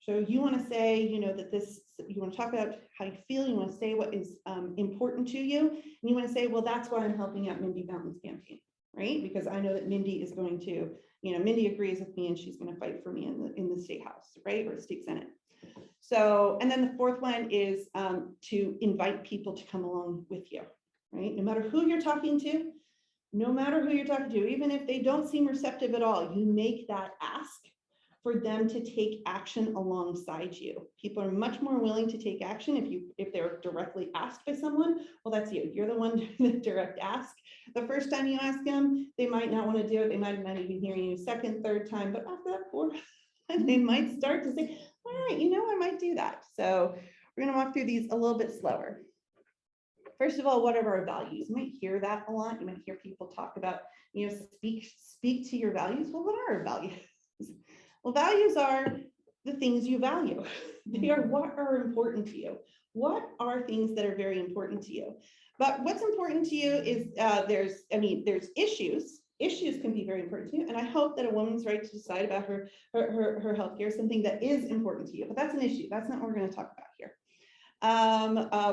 So you want to say, you want to talk about how you feel, you want to say what is important to you, and you want to say, well, that's why I'm helping out Mindy Fountain's campaign, right? Because I know that Mindy is going to, Mindy agrees with me and she's going to fight for me in the state house, right? Or state senate. So, and then the 4th one is to invite people to come along with you, right? No matter who you're talking to, even if they don't seem receptive at all, you make that ask for them to take action alongside you. People are much more willing to take action if they're directly asked by someone. Well, that's you. You're the one doing the direct ask. The first time you ask them, they might not want to do it. They might not even hear you second, third time, but after that 4th, they might start to say, all right, I might do that. So we're going to walk through these a little bit slower. First of all, what are our values? You might hear that a lot. You might hear people talk about, speak to your values. Well, what are our values? Well, values are the things you value. They are what are important to you. What are things that are very important to you? But what's important to you is there's issues. Issues can be very important to you. And I hope that a woman's right to decide about her healthcare is something that is important to you. But that's an issue. That's not what we're going to talk about here.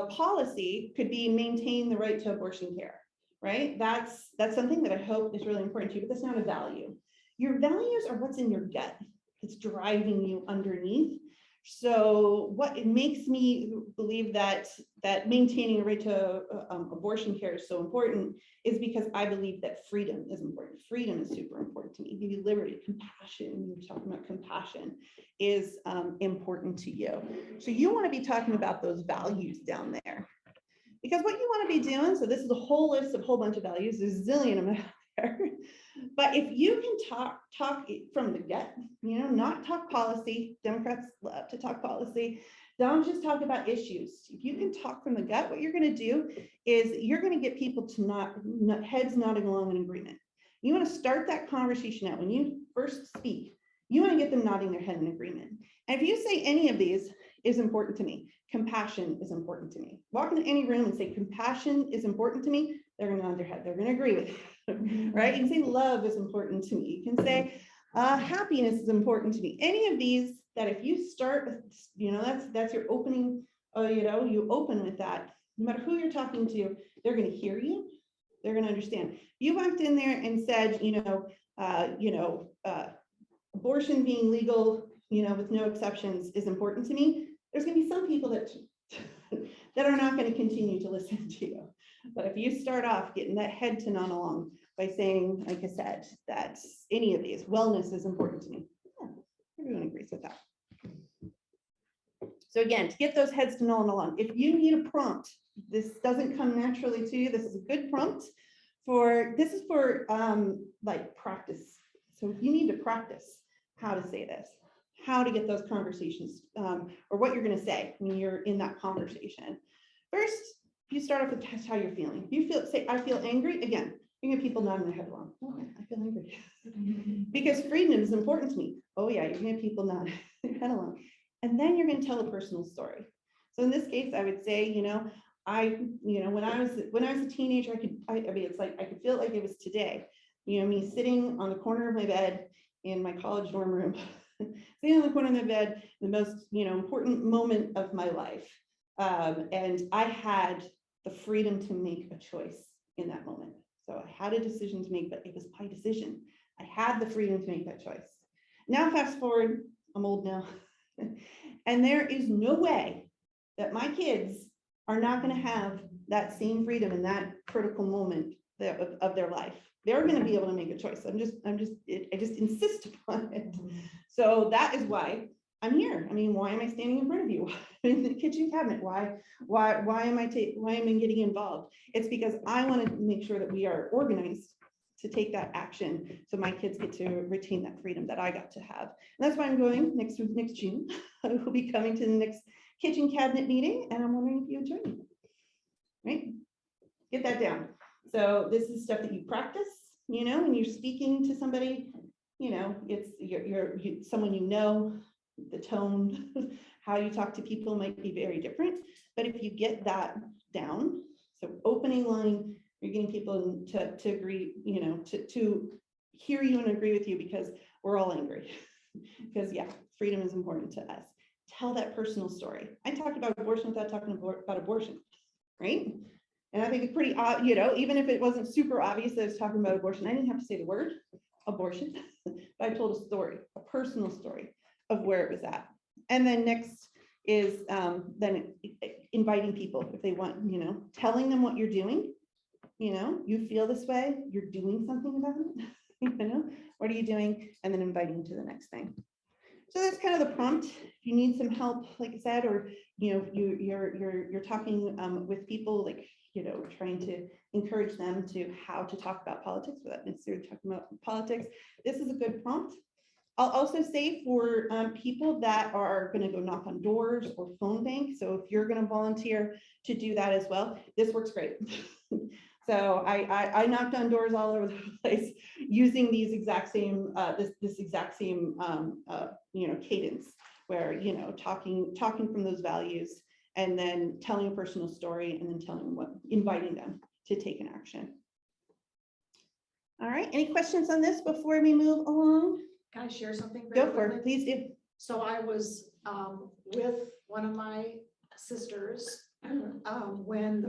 Policy could be maintain the right to abortion care, right? That's something that I hope is really important to you, but that's not a value. Your values are what's in your gut. It's driving you underneath. So what it makes me believe that maintaining a right to abortion care is so important is because I believe that freedom is important. Freedom is super important to me. Maybe liberty, compassion. You're talking about compassion is important to you. So you want to be talking about those values down there, because what you want to be doing. So this is a whole list of a whole bunch of values. There's a zillion of them out there. But if you can talk from the gut, not talk policy. Democrats love to talk policy. Don't just talk about issues. If you can talk from the gut, what you're going to do is you're going to get people to heads nodding along in agreement. You want to start that conversation out when you first speak. You want to get them nodding their head in agreement. And if you say any of these is important to me, compassion is important to me. Walk into any room and say compassion is important to me, they're gonna nod their head, they're gonna agree with you, right? You can say love is important to me. You can say happiness is important to me. Any of these that if you start, that's your opening, you open with that, no matter who you're talking to, they're gonna hear you, they're gonna understand. You walked in there and said, abortion being legal, with no exceptions is important to me. There's gonna be some people that that are not gonna continue to listen to you. But if you start off getting that head to nod along by saying, like I said, that any of these, wellness is important to me. Yeah, everyone agrees with that. So again, to get those heads to nod along, if you need a prompt, this doesn't come naturally to you, this is a good prompt this is for like practice. So you need to practice how to say this, how to get those conversations, or what you're going to say when you're in that conversation. First, you start off with test how you're feeling. You say, I feel angry. Again, you get people nodding their head along. Oh, I feel angry. Because freedom is important to me. Oh yeah, you're going to get people nod their head along. And then you're going to tell a personal story. So in this case, I would say, when I was a teenager, I could feel like it was today. Me sitting on the corner of my bed in my college dorm room, sitting on the corner of my bed, the most, important moment of my life. And I had the freedom to make a choice in that moment. So I had a decision to make, but it was my decision. I had the freedom to make that choice. Now, fast forward, I'm old now. And there is no way that my kids are not going to have that same freedom in that critical moment of their life. They're going to be able to make a choice. I just insist upon it. So that is why I'm here. I mean, why am I standing in front of you in the kitchen cabinet? Why am I getting involved? It's because I want to make sure that we are organized to take that action so my kids get to retain that freedom that I got to have. And that's why I'm going next June. I will be coming to the next kitchen cabinet meeting, and I'm wondering if you would join me. Right? Get that down. So this is stuff that you practice, when you're speaking to somebody, it's you're someone the tone, how you talk to people might be very different. But if you get that down, so opening line, you're getting people to agree, to hear you and agree with you because we're all angry. Because yeah, freedom is important to us. Tell that personal story. I talked about abortion without talking about abortion, right? And I think it's pretty, even if it wasn't super obvious that I was talking about abortion, I didn't have to say the word abortion, but I told a story, a personal story of where it was at. And then next is then inviting people if they want, telling them what you're doing. You feel this way, you're doing something about it. What are you doing? And then inviting to the next thing. So that's kind of the prompt. If you need some help, like I said, or you're talking with people, like trying to encourage them to how to talk about politics without necessarily talking about politics, this is a good prompt. I'll also say for people that are going to go knock on doors or phone bank. So if you're going to volunteer to do that as well, this works great. So I knocked on doors all over the place using these exact same this exact same cadence where talking from those values and then telling a personal story and then inviting them to take an action. All right, any questions on this before we move along? Can I share something? Go for it, please do. So I was with one of my sisters when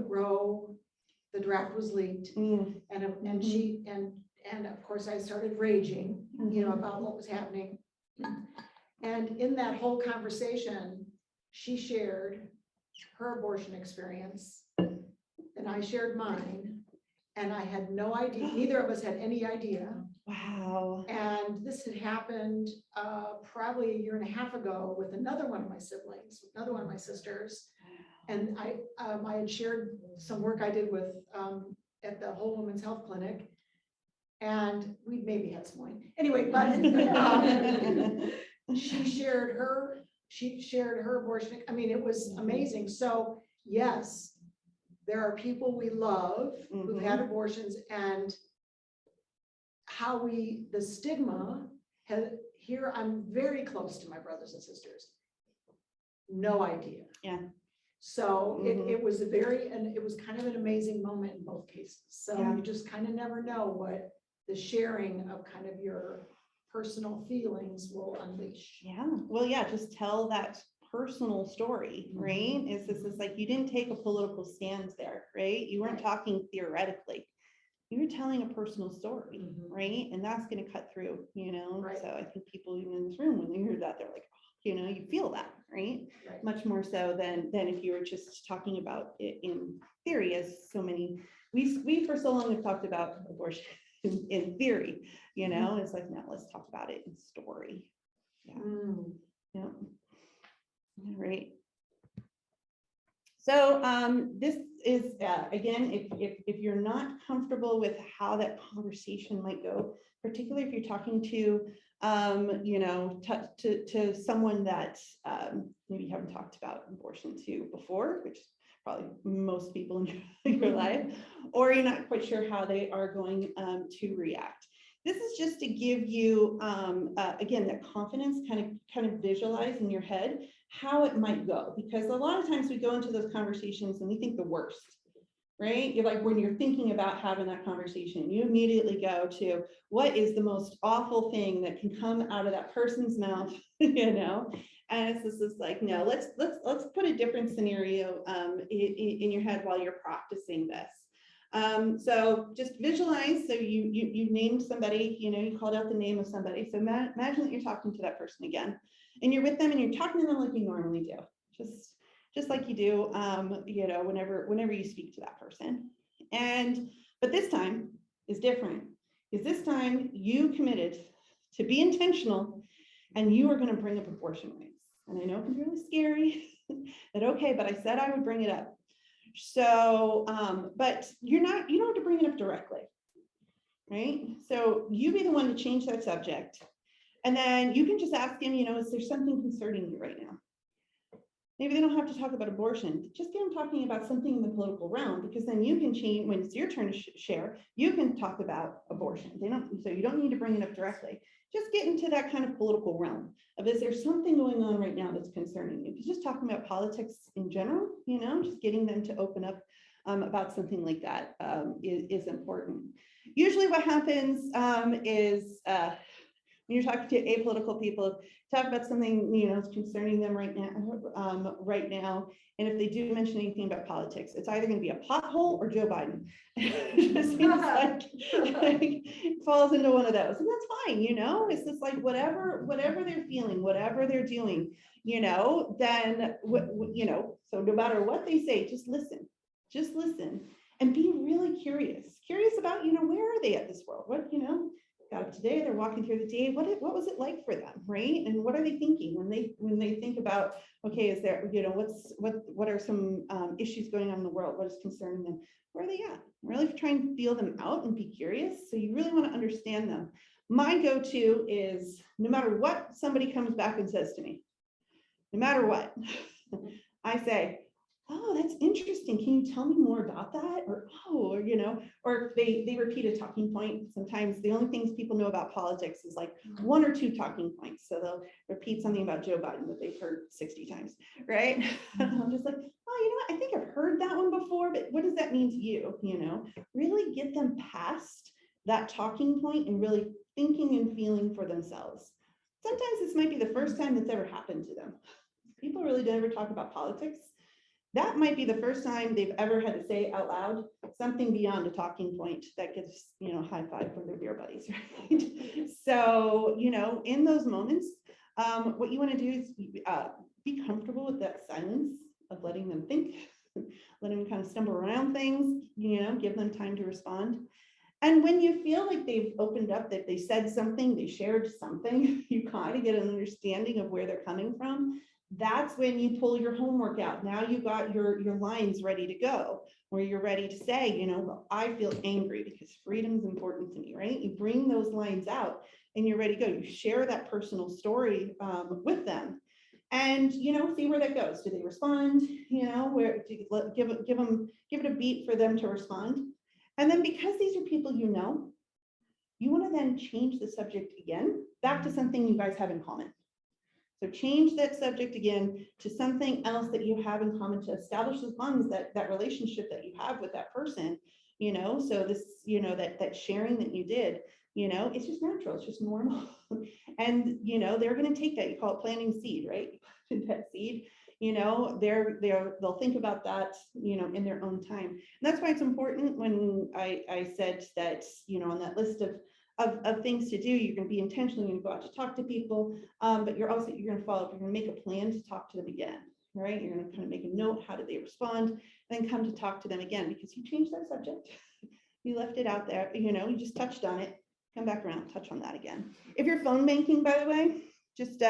the draft was leaked, and she and of course I started raging, about what was happening. And in that whole conversation, she shared her abortion experience, and I shared mine, and I had no idea. Neither of us had any idea. Wow. And this had happened probably a year and a half ago with another one of my siblings, another one of my sisters. And I had shared some work I did with at the Whole Women's Health Clinic, and we maybe had some wine anyway. But she shared her abortion. I mean, it was amazing. So yes, there are people we love who've had abortions, and how the stigma here I'm very close to my brothers and sisters. No idea. Yeah. So Mhm. it was a very, and it was kind of an amazing moment in both cases. So Yeah. you just kind of never know what the sharing of kind of your personal feelings will unleash. Yeah, well, yeah, just tell that personal story, right? This is like, you didn't take a political stance there, right? You weren't Right. talking theoretically. You were telling a personal story, Mhm. right? And that's gonna cut through, you know? Right. So I think people even in this room, when they hear that, they're like, "Oh," you know, you feel that, right? Right. Much more so than if you were just talking about it in theory, as so many, we for so long have talked about abortion in theory, you know? It's like, no, let's talk about it in story. Yeah. Mm. Yeah. All right. So this is, again, if you're not comfortable with how that conversation might go, particularly if you're talking to, you know, to someone that maybe you haven't talked about abortion to before, which is probably most people in your life, or you're not quite sure how they are going to react. This is just to give you, again, that confidence, kind of visualize in your head how it might go, because a lot of times we go into those conversations and we think the worst, right? You're like, when you're thinking about having that conversation, you immediately go to what is the most awful thing that can come out of that person's mouth, you know? And it's just like, no, let's put a different scenario in your head while you're practicing this. So just visualize. So you named somebody, you know, you called out the name of somebody. So imagine that you're talking to that person again, and you're with them and you're talking to them like you normally do, just like you do, you know, whenever you speak to that person. But this time is different, because this time you committed to be intentional, and you are going to bring up abortion rights. And I know it can be really scary, that okay, but I said I would bring it up. So, but you don't have to bring it up directly, right? So you be the one to change that subject. And then you can just ask him, you know, is there something concerning you right now? Maybe they don't have to talk about abortion, just get them talking about something in the political realm, because then you can change, when it's your turn to share, you can talk about abortion. So you don't need to bring it up directly. Just get into that kind of political realm of, is there something going on right now that's concerning you? Because just talking about politics in general, you know, just getting them to open up about something like that is important. Usually what happens is when you're talking to apolitical people, talk about something, you know, that's concerning them right now. And if they do mention anything about politics, it's either going to be a pothole or Joe Biden. It just seems like it falls into one of those, and that's fine. You know, it's just like whatever they're feeling, whatever they're doing, you know, then you know. So no matter what they say, just listen, and be really curious about, you know, where are they at this world? What, you know, got up today, they're walking through the day. What was it like for them, right? And what are they thinking when they think about, okay, is there, you know, what are some issues going on in the world? What is concerning them? Where are they at? Really try and feel them out and be curious. So you really want to understand them. My go-to is, no matter what somebody comes back and says to me, no matter what, I say, oh, that's interesting. Can you tell me more about that? Or you know, or they repeat a talking point. Sometimes the only things people know about politics is like one or two talking points. So they'll repeat something about Joe Biden that they've heard 60 times, right? I'm just like, oh, you know what? I think I've heard that one before, but what does that mean to you? You know, really get them past that talking point and really thinking and feeling for themselves. Sometimes this might be the first time that's ever happened to them. People really don't ever talk about politics. That might be the first time they've ever had to say out loud something beyond a talking point that gets, you know, high five from their beer buddies, right? So, you know, in those moments, what you want to do is be comfortable with that silence of letting them think, letting them kind of stumble around things, you know, give them time to respond. And when you feel like they've opened up, that they said something, they shared something, you kind of get an understanding of where they're coming from. That's when you pull your homework out. Now you got your lines ready to go, where you're ready to say, you know, well, I feel angry because freedom is important to me, right? You bring those lines out and you're ready to go. You share that personal story with them, and, you know, see where that goes. Do they respond? You know, where do you give it a beat for them to respond? And then, because these are people you know, you want to then change the subject again back to something you guys have in common. So change that subject again to something else that you have in common to establish those bonds, that relationship that you have with that person, you know, so this, you know, that sharing that you did, you know, it's just natural, it's just normal. And, you know, they're going to take that, you call it planting seed, right? That seed, you know, they'll think about that, you know, in their own time. And that's why it's important when I said that, you know, on that list of things to do, you're going to be intentional, you're going to go out to talk to people, but you're going to follow up, you're going to make a plan to talk to them again, right? You're going to kind of make a note, how did they respond, and then come to talk to them again, because you changed that subject. You left it out there, you know, you just touched on it, come back around, touch on that again. If you're phone banking, by the way, just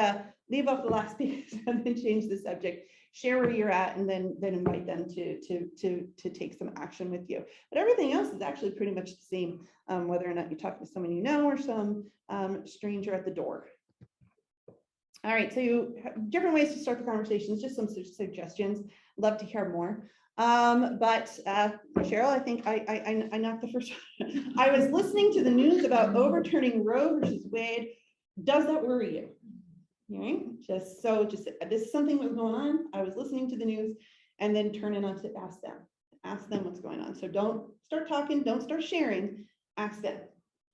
leave off the last piece and then change the subject, share where you're at, and then invite them to take some action with you. But everything else is actually pretty much the same, whether or not you're talking to someone you know or some stranger at the door. All right, so you have different ways to start the conversations, just some suggestions. Love to hear more. But Cheryl, I think I knocked the first one. I was listening to the news about overturning Roe versus Wade. Does that worry you? Right? This is something that was going on. I was listening to the news, and then turn it on to ask them what's going on. So don't start talking, don't start sharing, ask them,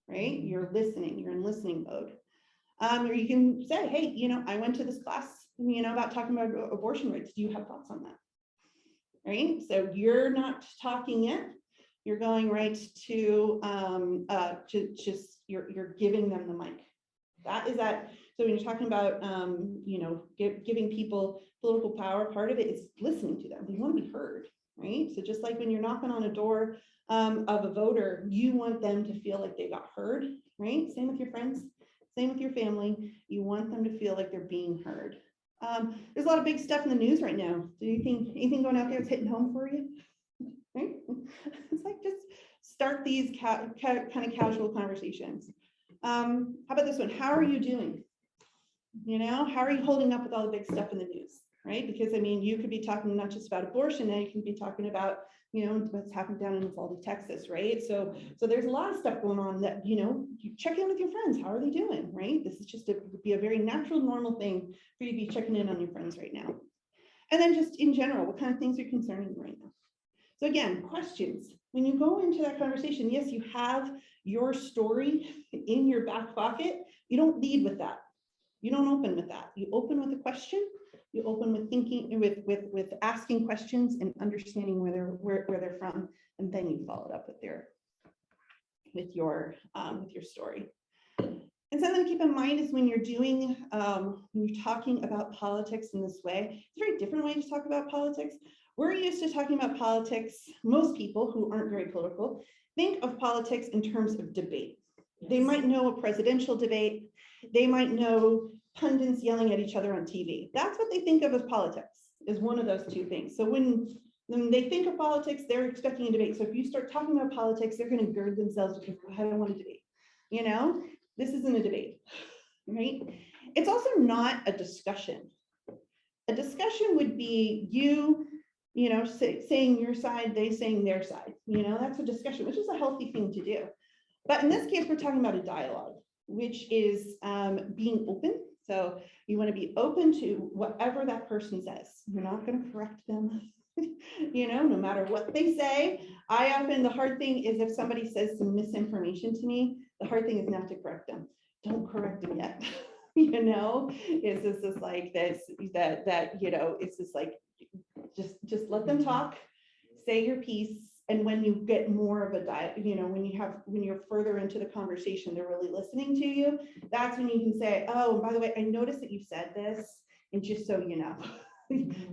right? You're listening, you're in listening mode. Or you can say, hey, you know, I went to this class, you know, about talking about abortion rights. Do you have thoughts on that? Right? So you're not talking yet. You're going right to just you're giving them the mic. So when you're talking about, you know, giving people political power, part of it is listening to them. You want to be heard, right? So just like when you're knocking on a door of a voter, you want them to feel like they got heard, right? Same with your friends, same with your family. You want them to feel like they're being heard. There's a lot of big stuff in the news right now. Do you think anything going out there is hitting home for you? Right? It's like just start these kind of casual conversations. How about this one? How are you doing? You know, how are you holding up with all the big stuff in the news, right? Because I mean, you could be talking not just about abortion, now you can be talking about, you know, what's happened down in Uvalde, Texas, right? So there's a lot of stuff going on that, you know, you check in with your friends. How are they doing, right? This is just would be a very natural, normal thing for you to be checking in on your friends right now. And then just in general, what kind of things are concerning you right now? So again, questions. When you go into that conversation, yes, you have your story in your back pocket. You don't lead with that. You don't open with that. You open with a question. You open with thinking, with asking questions and understanding where they're from, and then you follow it up with your story. And something to keep in mind is when you're talking about politics in this way, it's a very different way to talk about politics. We're used to talking about politics. Most people who aren't very political think of politics in terms of debate. Yes. They might know a presidential debate. They might know pundits yelling at each other on TV. That's what they think of as politics, is one of those two things. So when they think of politics, they're expecting a debate. So if you start talking about politics, they're going to gird themselves because I don't want to debate. You know, this isn't a debate, right? It's also not a discussion. A discussion would be you know, saying your side, they saying their side. You know, that's a discussion, which is a healthy thing to do. But in this case, we're talking about a dialogue, which is being open. So you want to be open to whatever that person says. You're not going to correct them, you know, no matter what they say. The hard thing is if somebody says some misinformation to me, the hard thing is not to correct them. Don't correct them yet. You know, it's just like this, that, you know, it's just like, just let them talk, say your piece. And when you get more of a you know, when you're further into the conversation, they're really listening to you. That's when you can say, oh, by the way, I noticed that you said this, and just so you know,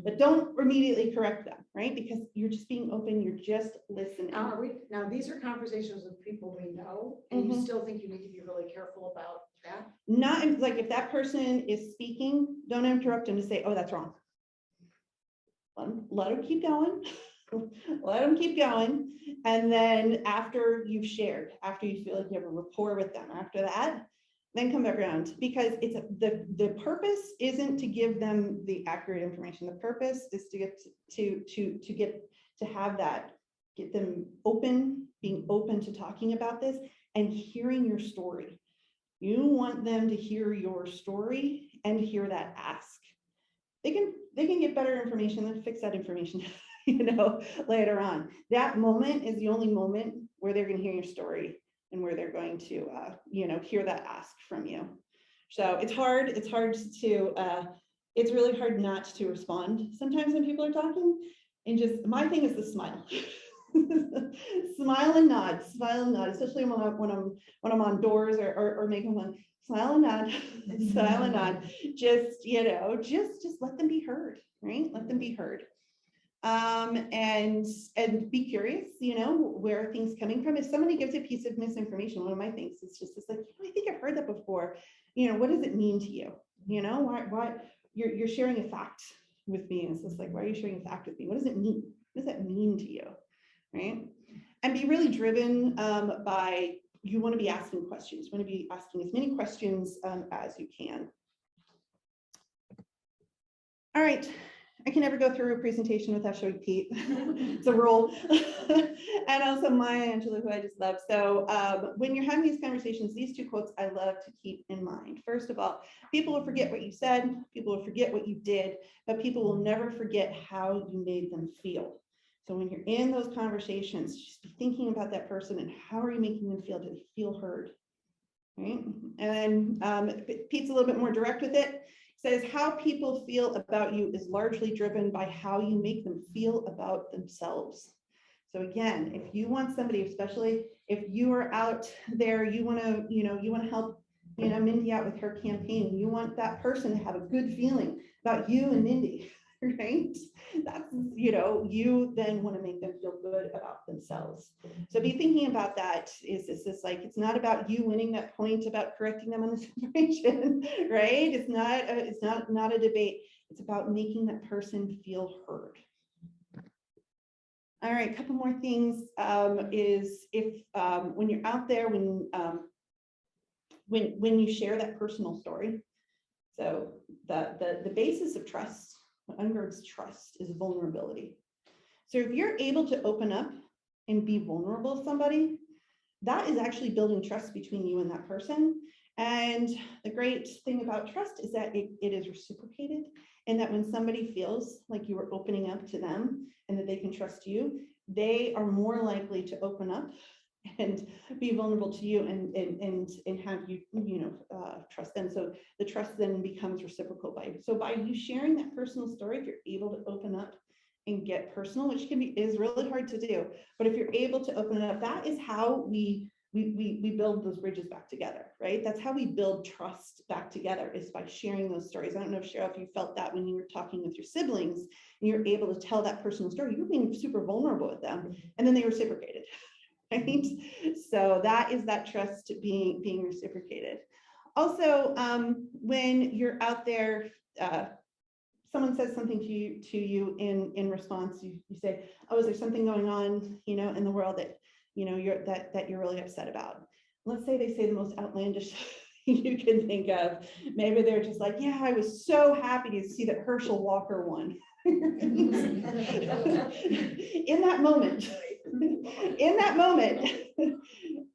but don't immediately correct them, right? Because you're just being open, you're just listening. Now, these are conversations with people we know, and you still think you need to be really careful about that? Not like if that person is speaking, don't interrupt them to say, oh, that's wrong. Let them keep going. Let them keep going. And then after you've shared, after you feel like you have a rapport with them, after that, then come back around, because it's the purpose isn't to give them the accurate information. The purpose is to get to have that, get them open, being open to talking about this, and hearing your story. You want them to hear your story and hear that ask. They can get better information and fix that information, later on. That moment is the only moment where they're going to hear your story and where they're going to, hear that ask from you. So it's hard. It's really hard not to respond sometimes when people are talking. And just my thing is the smile. Smile and nod, especially when I'm on doors or making one. Smile and nod, smile and nod. Just let them be heard, right? Let them be heard. And be curious, where are things coming from? If somebody gives a piece of misinformation, one of my things is just like, I think I've heard that before. What does it mean to you? Why you're sharing a fact with me? And it's just like, why are you sharing a fact with me? What does it mean? What does that mean to you? Right? And be really driven by, you want to be asking questions. You want to be asking as many questions as you can. All right. I can never go through a presentation without showing Pete. It's a rule. And also Maya Angelou, who I just love. So when you're having these conversations, these two quotes I love to keep in mind. First of all, people will forget what you said, people will forget what you did, but people will never forget how you made them feel. So when you're in those conversations, just be thinking about that person and how are you making them feel? Do they feel heard? Right? And then Pete's a little bit more direct with it. Says how people feel about you is largely driven by how you make them feel about themselves. So again, if you want somebody, especially if you are out there, you want to help, Mindy out with her campaign. You want that person to have a good feeling about you and Mindy, right? That's, you then want to make them feel good about themselves. So be thinking about that. Is this like, it's not about you winning that point about correcting them on this information, right? It's not a debate. It's about making that person feel heard. All right, a couple more things is if when you're out there, when you share that personal story, so the basis of trust, what undergirds trust is vulnerability. So if you're able to open up and be vulnerable with somebody, that is actually building trust between you and that person. And the great thing about trust is that it is reciprocated, and that when somebody feels like you are opening up to them and that they can trust you, they are more likely to open up and be vulnerable to you and have you trust them. So the trust then becomes reciprocal by you sharing that personal story. If you're able to open up and get personal, which is really hard to do, but if you're able to open it up, that is how we build those bridges back together, right? That's how we build trust back together, is by sharing those stories. I don't know if Cheryl, if you felt that when you were talking with your siblings and you're able to tell that personal story, you're being super vulnerable with them, and then they reciprocated. Right? So that is that trust being reciprocated. Also, when you're out there, someone says something to you in response, you say, oh, is there something going on, in the world that, that you're really upset about? Let's say they say the most outlandish thing you can think of. Maybe they're just like, yeah, I was so happy to see that Herschel Walker won. In that moment,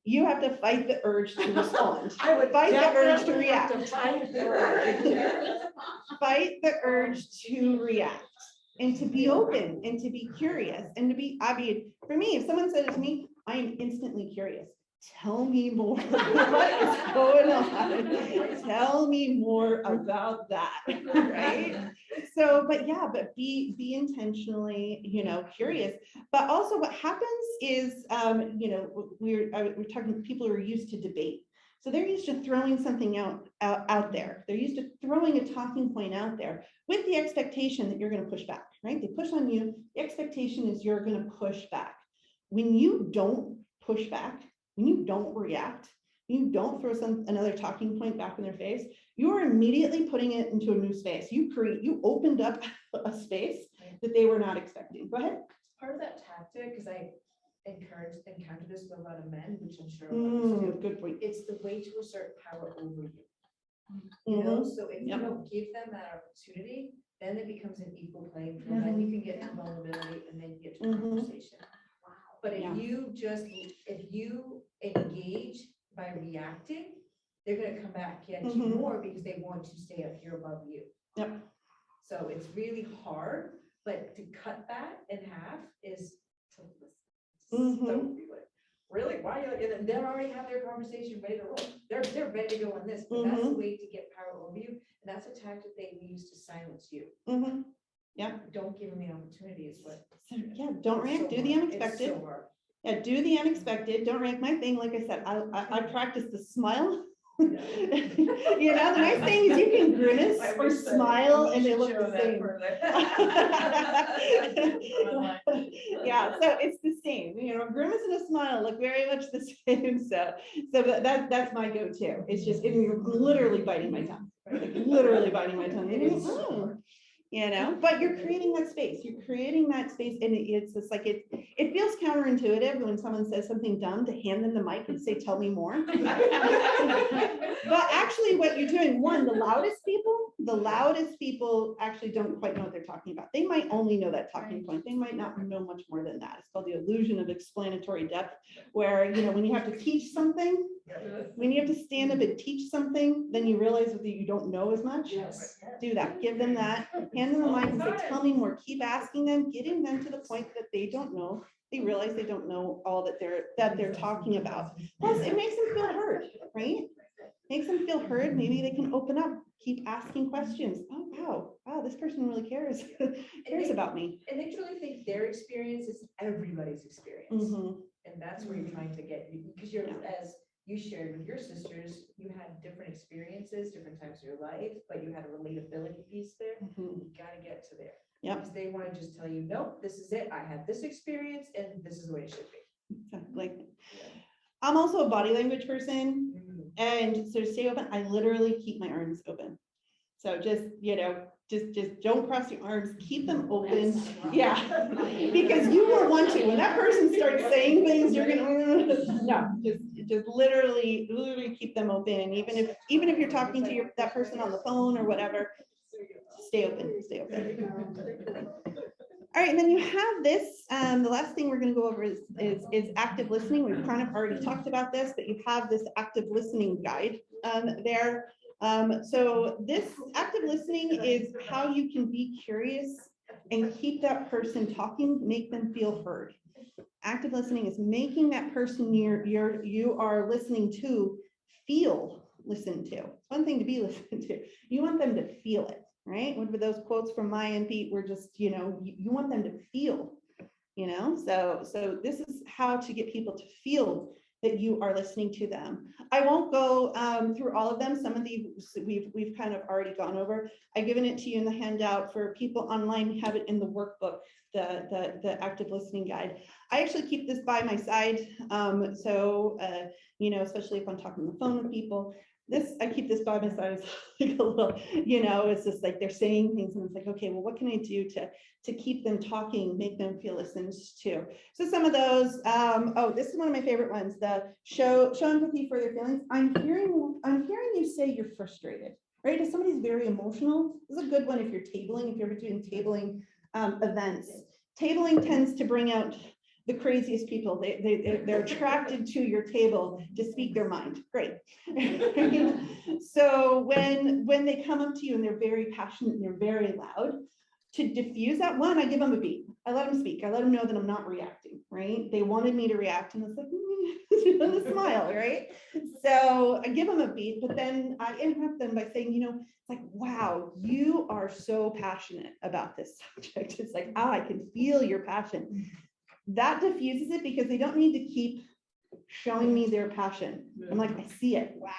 you have to fight the urge to respond. I would fight the urge to definitely have react. to fight the urge. Fight the urge to react and to be open and to be curious and to be, for me, if someone said it to me, I am instantly curious. Tell me more. What is going on? Tell me more about that, right? So, but be intentionally, curious. But also, what happens is, we're talking people who are used to debate. So they're used to throwing something out there. They're used to throwing a talking point out there with the expectation that you're going to push back, right? They push on you. The expectation is you're going to push back. When you don't push back, when you don't react, you don't throw another talking point back in their face, you are immediately putting it into a new space. You opened up a space that they were not expecting. Go ahead. Part of that tactic, because I encounter this with a lot of men, which I'm sure others do. Good point. It's the way to assert power over you. So if you Yep. don't give them that opportunity, then it becomes an equal playing field. Then you can get to vulnerability, and then you get to conversation. Wow. But Yeah. if you engage by reacting, they're gonna come back at you Mhm. more because they want to stay up here above you. Yep. So it's really hard, but to cut that in half is to listen. Mhm. So be like, really, why? And they'll already have their conversation ready to roll. They're ready to go on this, but that's the Mhm. way to get power over you. And that's a tactic they use to silence you. Mhm. Don't give them the opportunity is what. So, yeah, don't react, do the unexpected. It's so hard. Yeah, do the unexpected, don't react. My thing, like I said, I practice the smile. You know, the nice thing is you can grimace or smile and they look the same. Yeah, so it's the same, you know, grimace and a smile look very much the same, so that's my go-to. It's just, I'm literally biting my tongue, right? Like literally biting my tongue. Oh, you know, but you're creating that space, and it's just like, it feels counterintuitive when someone says something dumb to hand them the mic and say, tell me more. But actually what you're doing, one, the loudest people actually don't quite know what they're talking about. They might only know that talking point. They might not know much more than that. It's called the illusion of explanatory depth, where, you know, when you have to teach something, when you have to stand up and teach something, then you realize that you don't know as much. Yes. Do that, give them that, hand them the mic and say, tell me more, keep asking them, getting them to the point that they don't know. They realize they don't know all that they're talking about. Plus, it makes them feel heard, right? Makes them feel heard. Maybe they can open up, keep asking questions. Oh, wow, this person really cares about me. And they truly think their experience is everybody's experience. Mhm. And that's where you're trying to get, because as you shared with your sisters, you had different experiences, different times of your life, but you had a relatability piece there. Mhm. You gotta get to there. Yep. Because they want to just tell you, nope, this is it. I had this experience and this is the way it should be. Like, I'm also a body language person. And so to stay open, I literally keep my arms open. So just, you know, just don't cross your arms, keep them open. Yeah, because you will want to. When that person starts saying things, you're gonna, no, just literally keep them open. Even if you're talking to that person on the phone or whatever, stay open. All right, and then you have this, the last thing we're gonna go over is active listening. We've kind of already talked about this, but you have this active listening guide there. So this active listening is how you can be curious and keep that person talking, make them feel heard. Active listening is making that person you are listening to feel listened to. It's one thing to be listened to. You want them to feel it. Right? What were those quotes from Maya and Pete were just, you know, you want them to feel, you know, so this is how to get people to feel that you are listening to them. I won't go through all of them. Some of these we've kind of already gone over. I've given it to you in the handout. For people online, have it in the workbook, the active listening guide. I actually keep this by my side. You know, especially if I'm talking on the phone with people. I keep this by my side. It's like a little, you know, it's just like they're saying things and it's like, okay, well, what can I do to keep them talking, make them feel listened to? So some of those, this is one of my favorite ones, the show empathy for their feelings. I'm hearing you say you're frustrated, right? If somebody's very emotional, this is a good one if you're tabling, if you're ever doing tabling events. Tabling tends to bring out the craziest people. They're attracted to your table to speak their mind. Great. So when they come up to you and they're very passionate and they're very loud, to diffuse that, one, I give them a beat. I let them speak. I let them know that I'm not reacting, right? They wanted me to react and it's like, a smile, right? So I give them a beat, but then I interrupt them by saying, you know, it's like, wow, you are so passionate about this subject. It's like, I can feel your passion. That diffuses it because they don't need to keep showing me their passion. I'm like, I see it. Wow.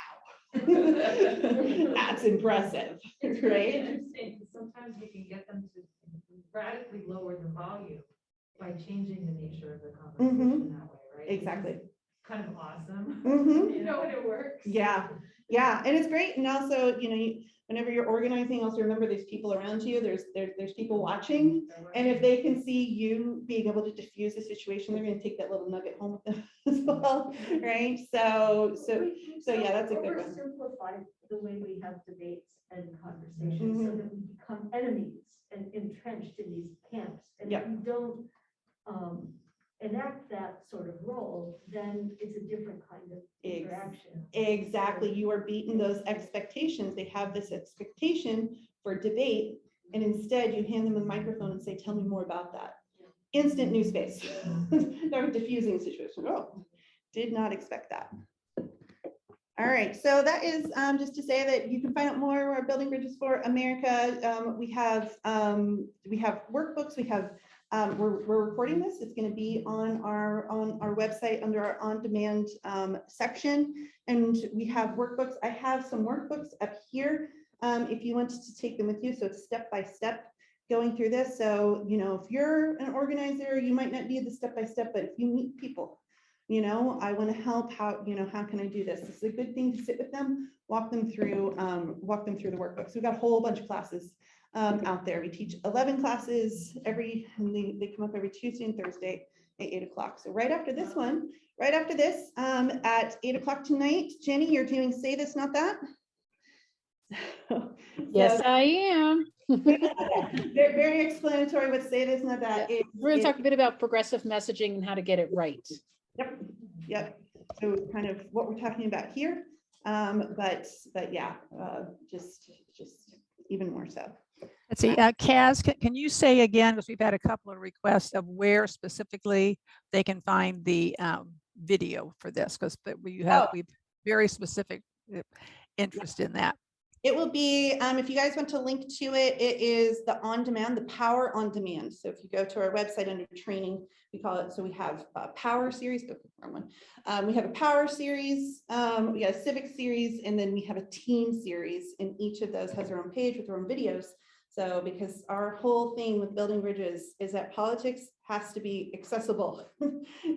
That's impressive, It's right? really interesting, because sometimes you can get them to radically lower the volume by changing the nature of the conversation that way, right? Exactly. Which is kind of awesome. Mhm. You know, when it works. Yeah, and it's great. And also, you know, whenever you're organizing, also remember there's people around you. There's people watching, and if they can see you being able to diffuse the situation, they're going to take that little nugget home with them as well, right? So yeah, that's a good one. Oversimplify the way we have debates and conversations so that we become enemies and entrenched in these camps. And if Yep. we don't enact that then it's a different kind of interaction. Exactly. You are beating those expectations. They have this expectation for debate. And instead you hand them a microphone and say, tell me more about that. Instant new space. They're diffusing the situation. Oh, did not expect that. All right, so that is just to say that you can find out more. Our Building Bridges for America. We have workbooks. We have we're recording this. It's going to be on our website under our on-demand section, and we have workbooks. I have some workbooks up here if you wanted to take them with you. So it's step by step going through this. So if you're an organizer, you might not need the step by step, but if you meet people, I want to help. How can I do this? This is a good thing to sit with them, walk them through the workbooks. We've got a whole bunch of classes out there. We teach 11 classes they come up every Tuesday and Thursday at 8 o'clock. So right after this one, at 8 o'clock tonight, Jenny, you're doing Say This, Not That. Yes, I am. Very explanatory with Say This, Not That. We're going to talk a bit about progressive messaging and how to get it right. Yep. So kind of what we're talking about here, but yeah, just even more so. Let's see, Kaz, can you say again, because we've had a couple of requests of where specifically they can find the video for this, because we've very specific interest in that. It will be, if you guys want to link to it, it is the on-demand, the Power on Demand. So if you go to our website under training, we call it, so we have a Power series, we have a Power series, we have a Civic series, and then we have a Team series, and each of those has their own page with their own videos. So because our whole thing with Building Bridges is that politics has to be accessible.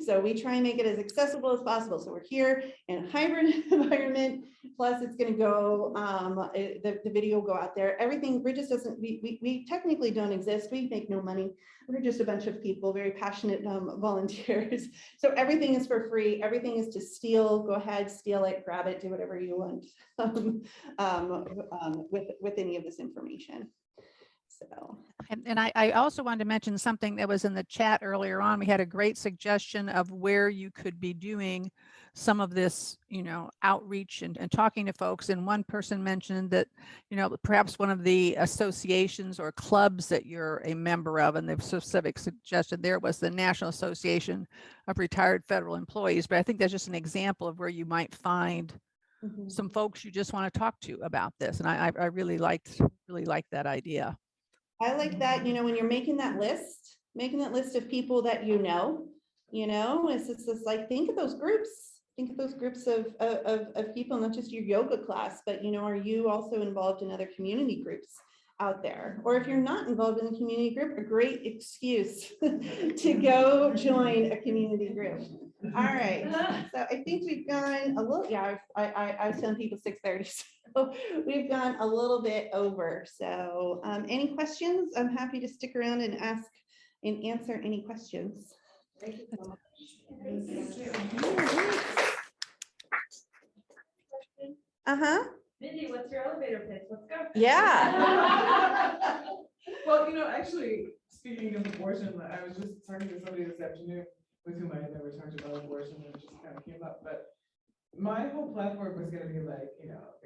So we try and make it as accessible as possible. So we're here in a hybrid environment, plus it's going to go, the video will go out there. Everything, Bridges doesn't, we technically don't exist. We make no money. We're just a bunch of people, very passionate volunteers. So everything is for free. Everything is to steal. Go ahead, steal it, grab it, do whatever you want with any of this information. So. And I also wanted to mention something that was in the chat earlier on. We had a great suggestion of where you could be doing some of this, outreach and talking to folks. And one person mentioned that, perhaps one of the associations or clubs that you're a member of, and the specific suggestion there was the National Association of Retired Federal Employees. But I think that's just an example of where you might find some folks you just want to talk to about this. And I really liked that idea. I like that, when you're making that list of people that it's just like, think of those groups of people, not just your yoga class, but, are you also involved in other community groups out there? Or if you're not involved in a community group, a great excuse to go join a community group. All right, so I think we've gone a little, I was telling people 6:30, so we've gone a little bit over. So any questions? I'm happy to stick around and ask and answer any questions. Thank you so much. Mindy, what's your elevator pitch? Let's go. Yeah. Well, actually, speaking of abortion, I was just talking to somebody this afternoon with whom I had never talked about abortion, and it just kind of came up. But my whole platform was going to be like,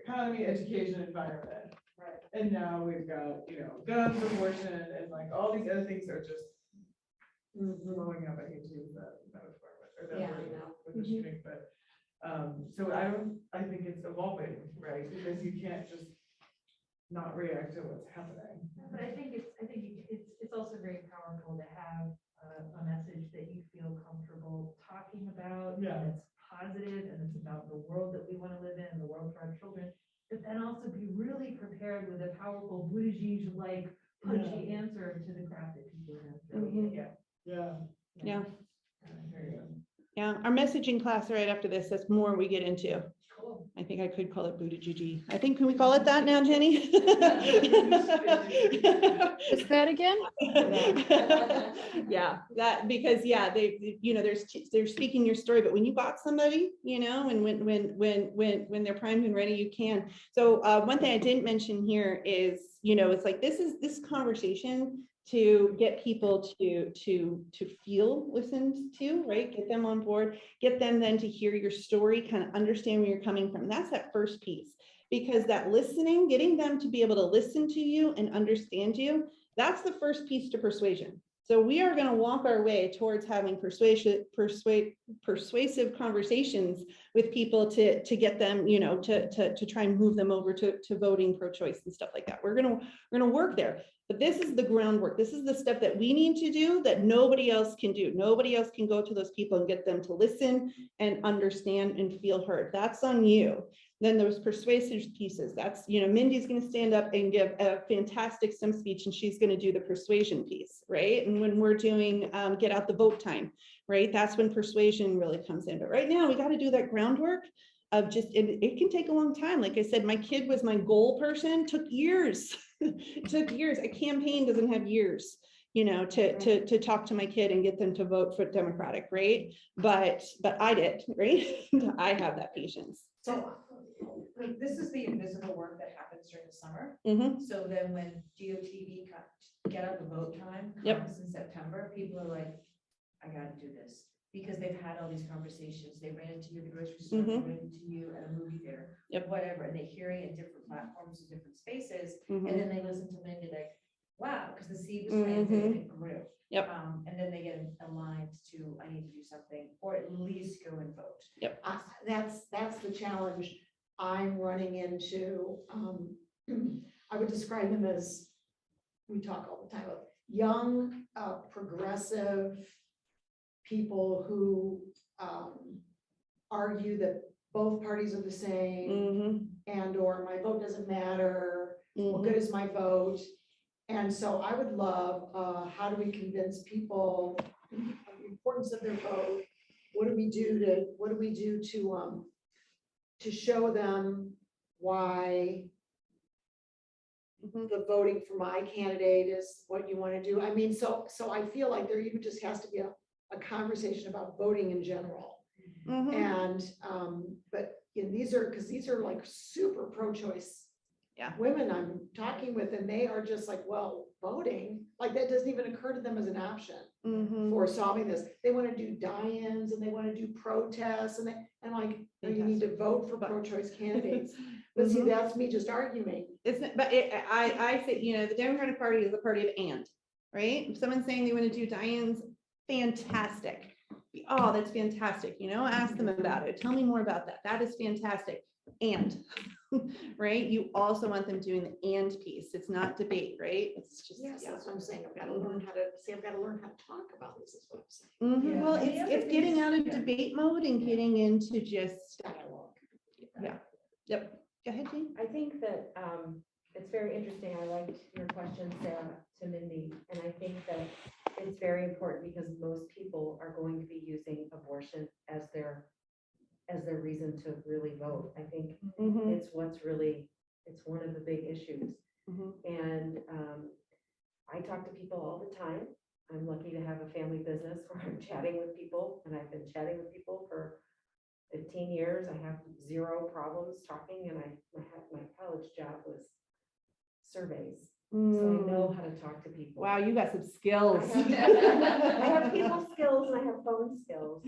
economy, education, environment. Right. And now we've got, guns, abortion, and like all these other things are just blowing up. I hate to use that metaphor, or that word with the shooting, but so I think it's evolving, right? Because you can't just not react to what's happening. But I think it's also very powerful to have a message that you feel comfortable talking about. Yeah. That's positive, and it's about the world that we want to live in, and the world for our children. But then also be really prepared with a powerful Buttigieg-like punchy answer to the crap that people have. Yeah. Our messaging class right after this, that's more we get into. I think I could call it Buttigieg. I think, can we call it that now, Jenny? What's that again? Yeah, that, because yeah, they, you know, they're speaking your story, but when you got somebody, you know, and when they're primed and ready, you can. So one thing I didn't mention here is, you know, it's like, this conversation to get people to feel listened to, right? Get them on board, get them then to hear your story, kind of understand where you're coming from. That's that first piece, because that listening, getting them to be able to listen to you and understand you, that's the first piece to persuasion. So we are going to walk our way towards having persuasive conversations with people to get them, you know, to try and move them over to voting pro-choice and stuff like that. We're gonna work there. But this is the groundwork. This is the stuff that we need to do that nobody else can do. Nobody else can go to those people and get them to listen and understand and feel heard. That's on you. Then those persuasive pieces, that's, you know, Mindy's going to stand up and give a fantastic stem speech, and she's going to do the persuasion piece, right? And when we're doing get out the vote time, right? That's when persuasion really comes in. But right now we got to do that groundwork of just, it can take a long time. Like I said, my kid was my goal person, took years. It took years. A campaign doesn't have years, you know, to talk to my kid and get them to vote for Democratic, right? But I did, right? I have that patience. So this is the invisible work that happens during the summer. Mhm. So then when GOTV get out the vote time Yep. comes in September, people are like, I gotta do this. Because they've had all these conversations. They ran into you at the grocery store, they ran into you at a movie theater, Yep. whatever, and they hear it in different platforms and different spaces. Mhm. And then they listen to Linda like, wow, because the seed was planted and it grew. Yep. And then they get aligned to, I need to do something, or at least go and vote. That's the challenge I'm running into. I would describe them as, we talk all the time about young, progressive people who argue that both parties are the same, Mhm. and or my vote doesn't matter, what Mhm. good is my vote? And so I would love, how do we convince people of the importance of their vote? What do we do to show them why Mhm. the voting for my candidate is what you want to do? I mean, so I feel like there even just has to be a conversation about voting in general. Mhm. And, but these are like super pro-choice women I'm talking with, and they are just like, well, voting, like that doesn't even occur to them as an option Mhm. for solving this. They want to do die-ins and they want to do protests, and like, no, you need to vote for pro-choice candidates. But see, Mhm. that's me just arguing. Isn't, but I say, you know, the Democratic Party is the party of and, right? If someone's saying they want to do die-ins, fantastic. Oh, that's fantastic. You know, ask them about it. Tell me more about that. That is fantastic. And, right? You also want them doing the and piece. It's not debate, right? It's just, Yes, yeah. that's what I'm saying. I've got to learn how to see, I've got to learn how to talk about this is what I'm saying. Mhm. Yeah. Well, And the other it's thing getting is- out of yeah. debate mode and getting into just, Dialogue. yeah. Yep. Go ahead, Jean. I think that it's very interesting. I liked your question, Sarah, to Mindy, and I think that it's very important because most people are going to be using abortion as their reason to really vote. I think Mhm. it's one of the big issues. Mhm. And I talk to people all the time. I'm lucky to have a family business where I'm chatting with people, and I've been chatting with people for 15 years. I have zero problems talking, and my college job was surveys. So I know how to talk to people. Wow, you got some skills. I have people skills, and I have phone skills,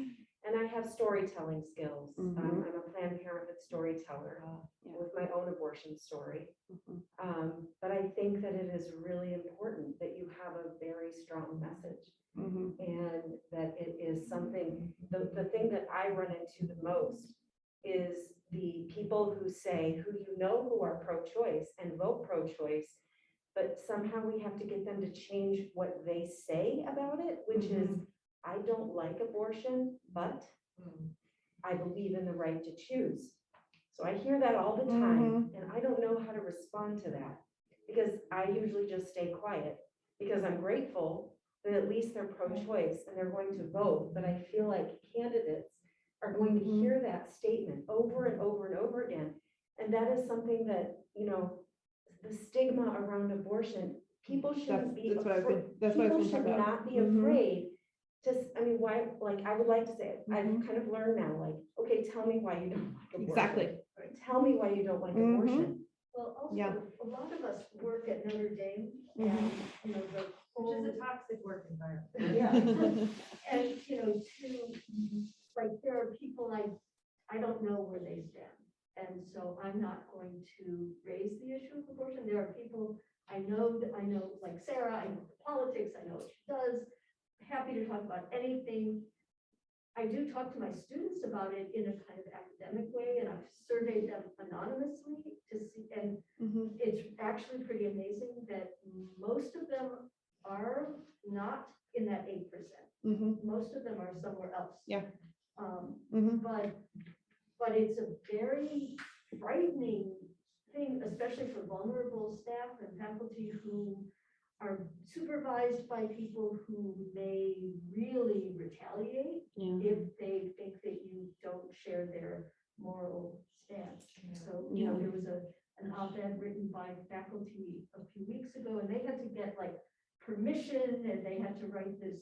and I have storytelling skills. Mhm. I'm a Planned Parenthood storyteller Yeah. with my own abortion story. Mhm. But I think that it is really important that you have a very strong message, Mhm. and that it is something, the thing that I run into the most is the people who say, who are pro-choice and vote pro-choice, but somehow we have to get them to change what they say about it, which is, I don't like abortion, but I believe in the right to choose. So I hear that all the time, and I don't know how to respond to that, because I usually just stay quiet, because I'm grateful that at least they're pro-choice and they're going to vote, but I feel like candidates are going to hear that statement over and over and over again. And that is something that, the stigma around abortion, people shouldn't be, That's what I was afraid. gonna- that's what I was People gonna should talk about. not be Mhm. afraid to, I mean, why, like, I would like to say it. I've Mhm. kind of learned now, like, okay, tell me why you don't like abortion. Exactly. Tell me why you don't like Mhm. abortion. Well, Yeah. also, a lot of us work at Notre Dame Mhm. and, the Which whole, is a toxic work environment. yeah. And, like, there are people I don't know where they stand. And so I'm not going to raise the issue of abortion. There are people I know, like Sarah, I know politics, I know what she does. Happy to talk about anything. I do talk to my students about it in a kind of academic way, and I've surveyed them anonymously to see, and Mhm. it's actually pretty amazing that most of them are not in that 8%. Mhm. Most of them are somewhere else. Yeah. Mhm. But it's a very frightening thing, especially for vulnerable staff and faculty who are supervised by people who may really retaliate Yeah. if they think that you don't share their moral stance. So, Yeah. there was an op-ed written by faculty a few weeks ago, and they had to get like permission, and they had to write this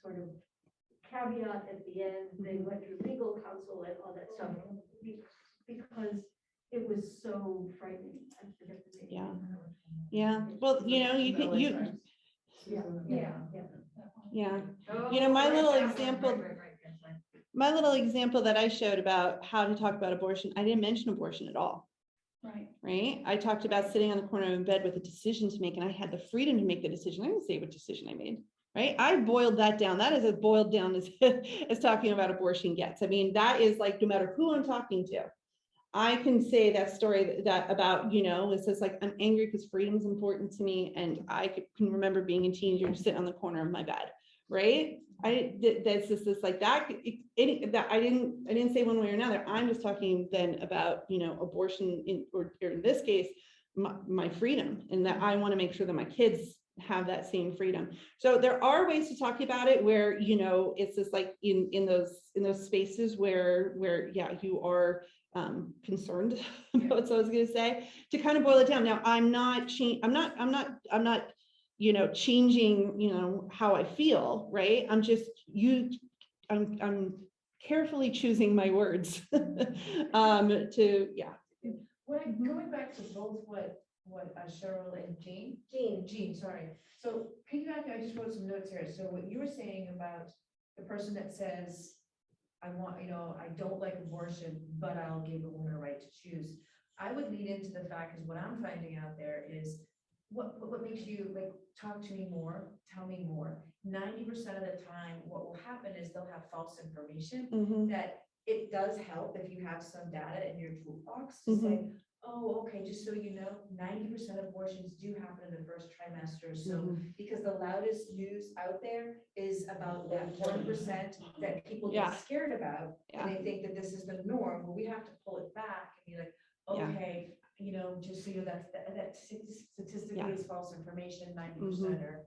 sort of caveat at the end. They went through legal counsel and all that stuff because it was so frightening. I forget the name. Yeah. Yeah. Well, you can, Yeah. yeah. Oh, My right, little that one, example, right, that's right. my little example that I showed about how to talk about abortion, I didn't mention abortion at all. Right. Right? I talked about sitting on the corner of a bed with a decision to make, and I had the freedom to make the decision. I didn't say what decision I made. Right? I boiled that down. That is as boiled down as, as talking about abortion gets. I mean, that is like, no matter who I'm talking to, I can say that story that about, it says like, I'm angry because freedom is important to me. And can remember being a teenager, sitting on the corner of my bed. Right? That's just this like that, that I didn't say one way or another. I'm just talking then about, abortion or in this case, my freedom, and that I want to make sure that my kids have that same freedom. So there are ways to talk about it where, it's just like in those spaces where yeah, you are concerned about what I was going to say, to kind of boil it down. Now, I'm not changing, how I feel, right? I'm carefully choosing my words to, yeah. Going back to both what Cheryl and Jean, sorry. So piggyback, I just wrote some notes here. So what you were saying about the person that says, I don't like abortion, but I'll give a woman a right to choose. I would lead into the fact, because what I'm finding out there is what makes you like, talk to me more, tell me more. 90% of the time, what will happen is they'll have false information that it does help if you have some data in your toolbox to say, oh, okay, just so you know, 90% of abortions do happen in the first trimester. So because the loudest news out there is about that 1% that people get scared about, and they think that this is the norm, but we have to pull it back and be like, okay, just so you know, that statistically is false information, 90% or,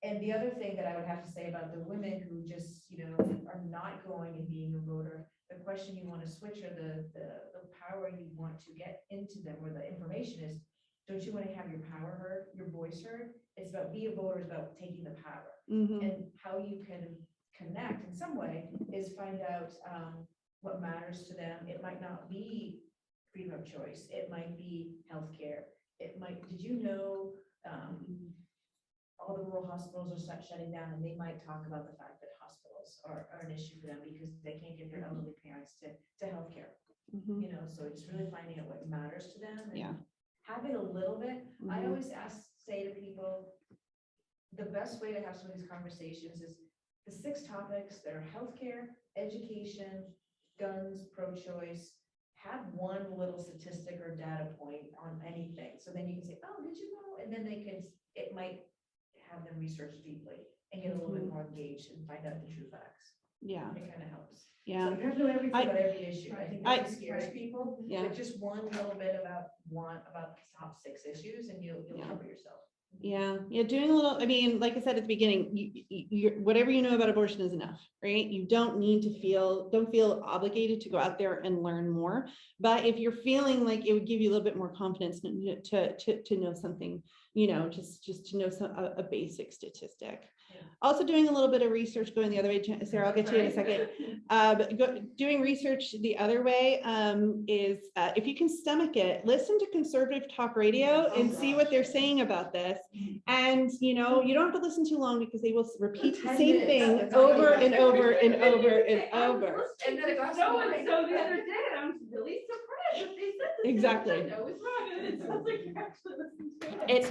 and the other thing that I would have to say about the women who just, are not going and being a voter, the question you want to switch or the power you want to get into them, or the information is, don't you want to have your power heard, your voice heard? It's about be a voter, is about taking the power. And how you can connect in some way is find out what matters to them. It might not be freedom of choice. It might be healthcare. It might, did you know all the rural hospitals are shutting down, and they might talk about the fact that hospitals are an issue for them because they can't get their elderly parents to healthcare. So it's really finding out what matters to them and having a little bit. I always say to people, the best way to have some of these conversations is the 6 topics that are healthcare, education, guns, pro-choice. Have one little statistic or data point on anything. So then you can say, oh, did you know? And then it might have them research deeply and get a little bit more engaged and find out the true facts. Yeah. It kind of helps. Yeah. So you have to know everything about every issue. I think that scares people, Yeah. but just one little bit about the top 6 issues and you'll cover yourself. Yeah, doing a little, I mean, like I said at the beginning, whatever you know about abortion is enough, right? You don't need to don't feel obligated to go out there and learn more. But if you're feeling like it would give you a little bit more confidence to know something, just to know a basic statistic. Also doing a little bit of research going the other way, Sarah, I'll get to you in a second. Doing research the other way is if you can stomach it, listen to conservative talk radio and see what they're saying about this. And you don't have to listen too long because they will repeat the same thing over and over and over and over. And then it goes, no, and so the other day, I'm really surprised that they said this. Exactly. I know it's wrong, and it sounds like you're actually listening to it. It's,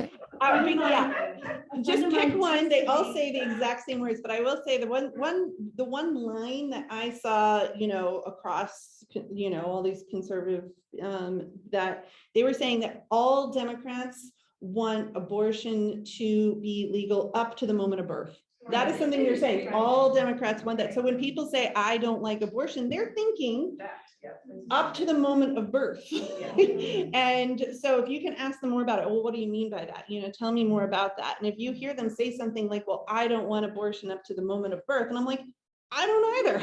just pick one. They all say the exact same words, but I will say the one line that I saw, across, all these conservative, that they were saying that all Democrats want abortion to be legal up to the moment of birth. That is something they're saying. All Democrats want that. So when people say, I don't like abortion, they're thinking up to the moment of birth. And so if you can ask them more about it, well, what do you mean by that? Tell me more about that. And if you hear them say something like, well, I don't want abortion up to the moment of birth. And I'm like, I don't either,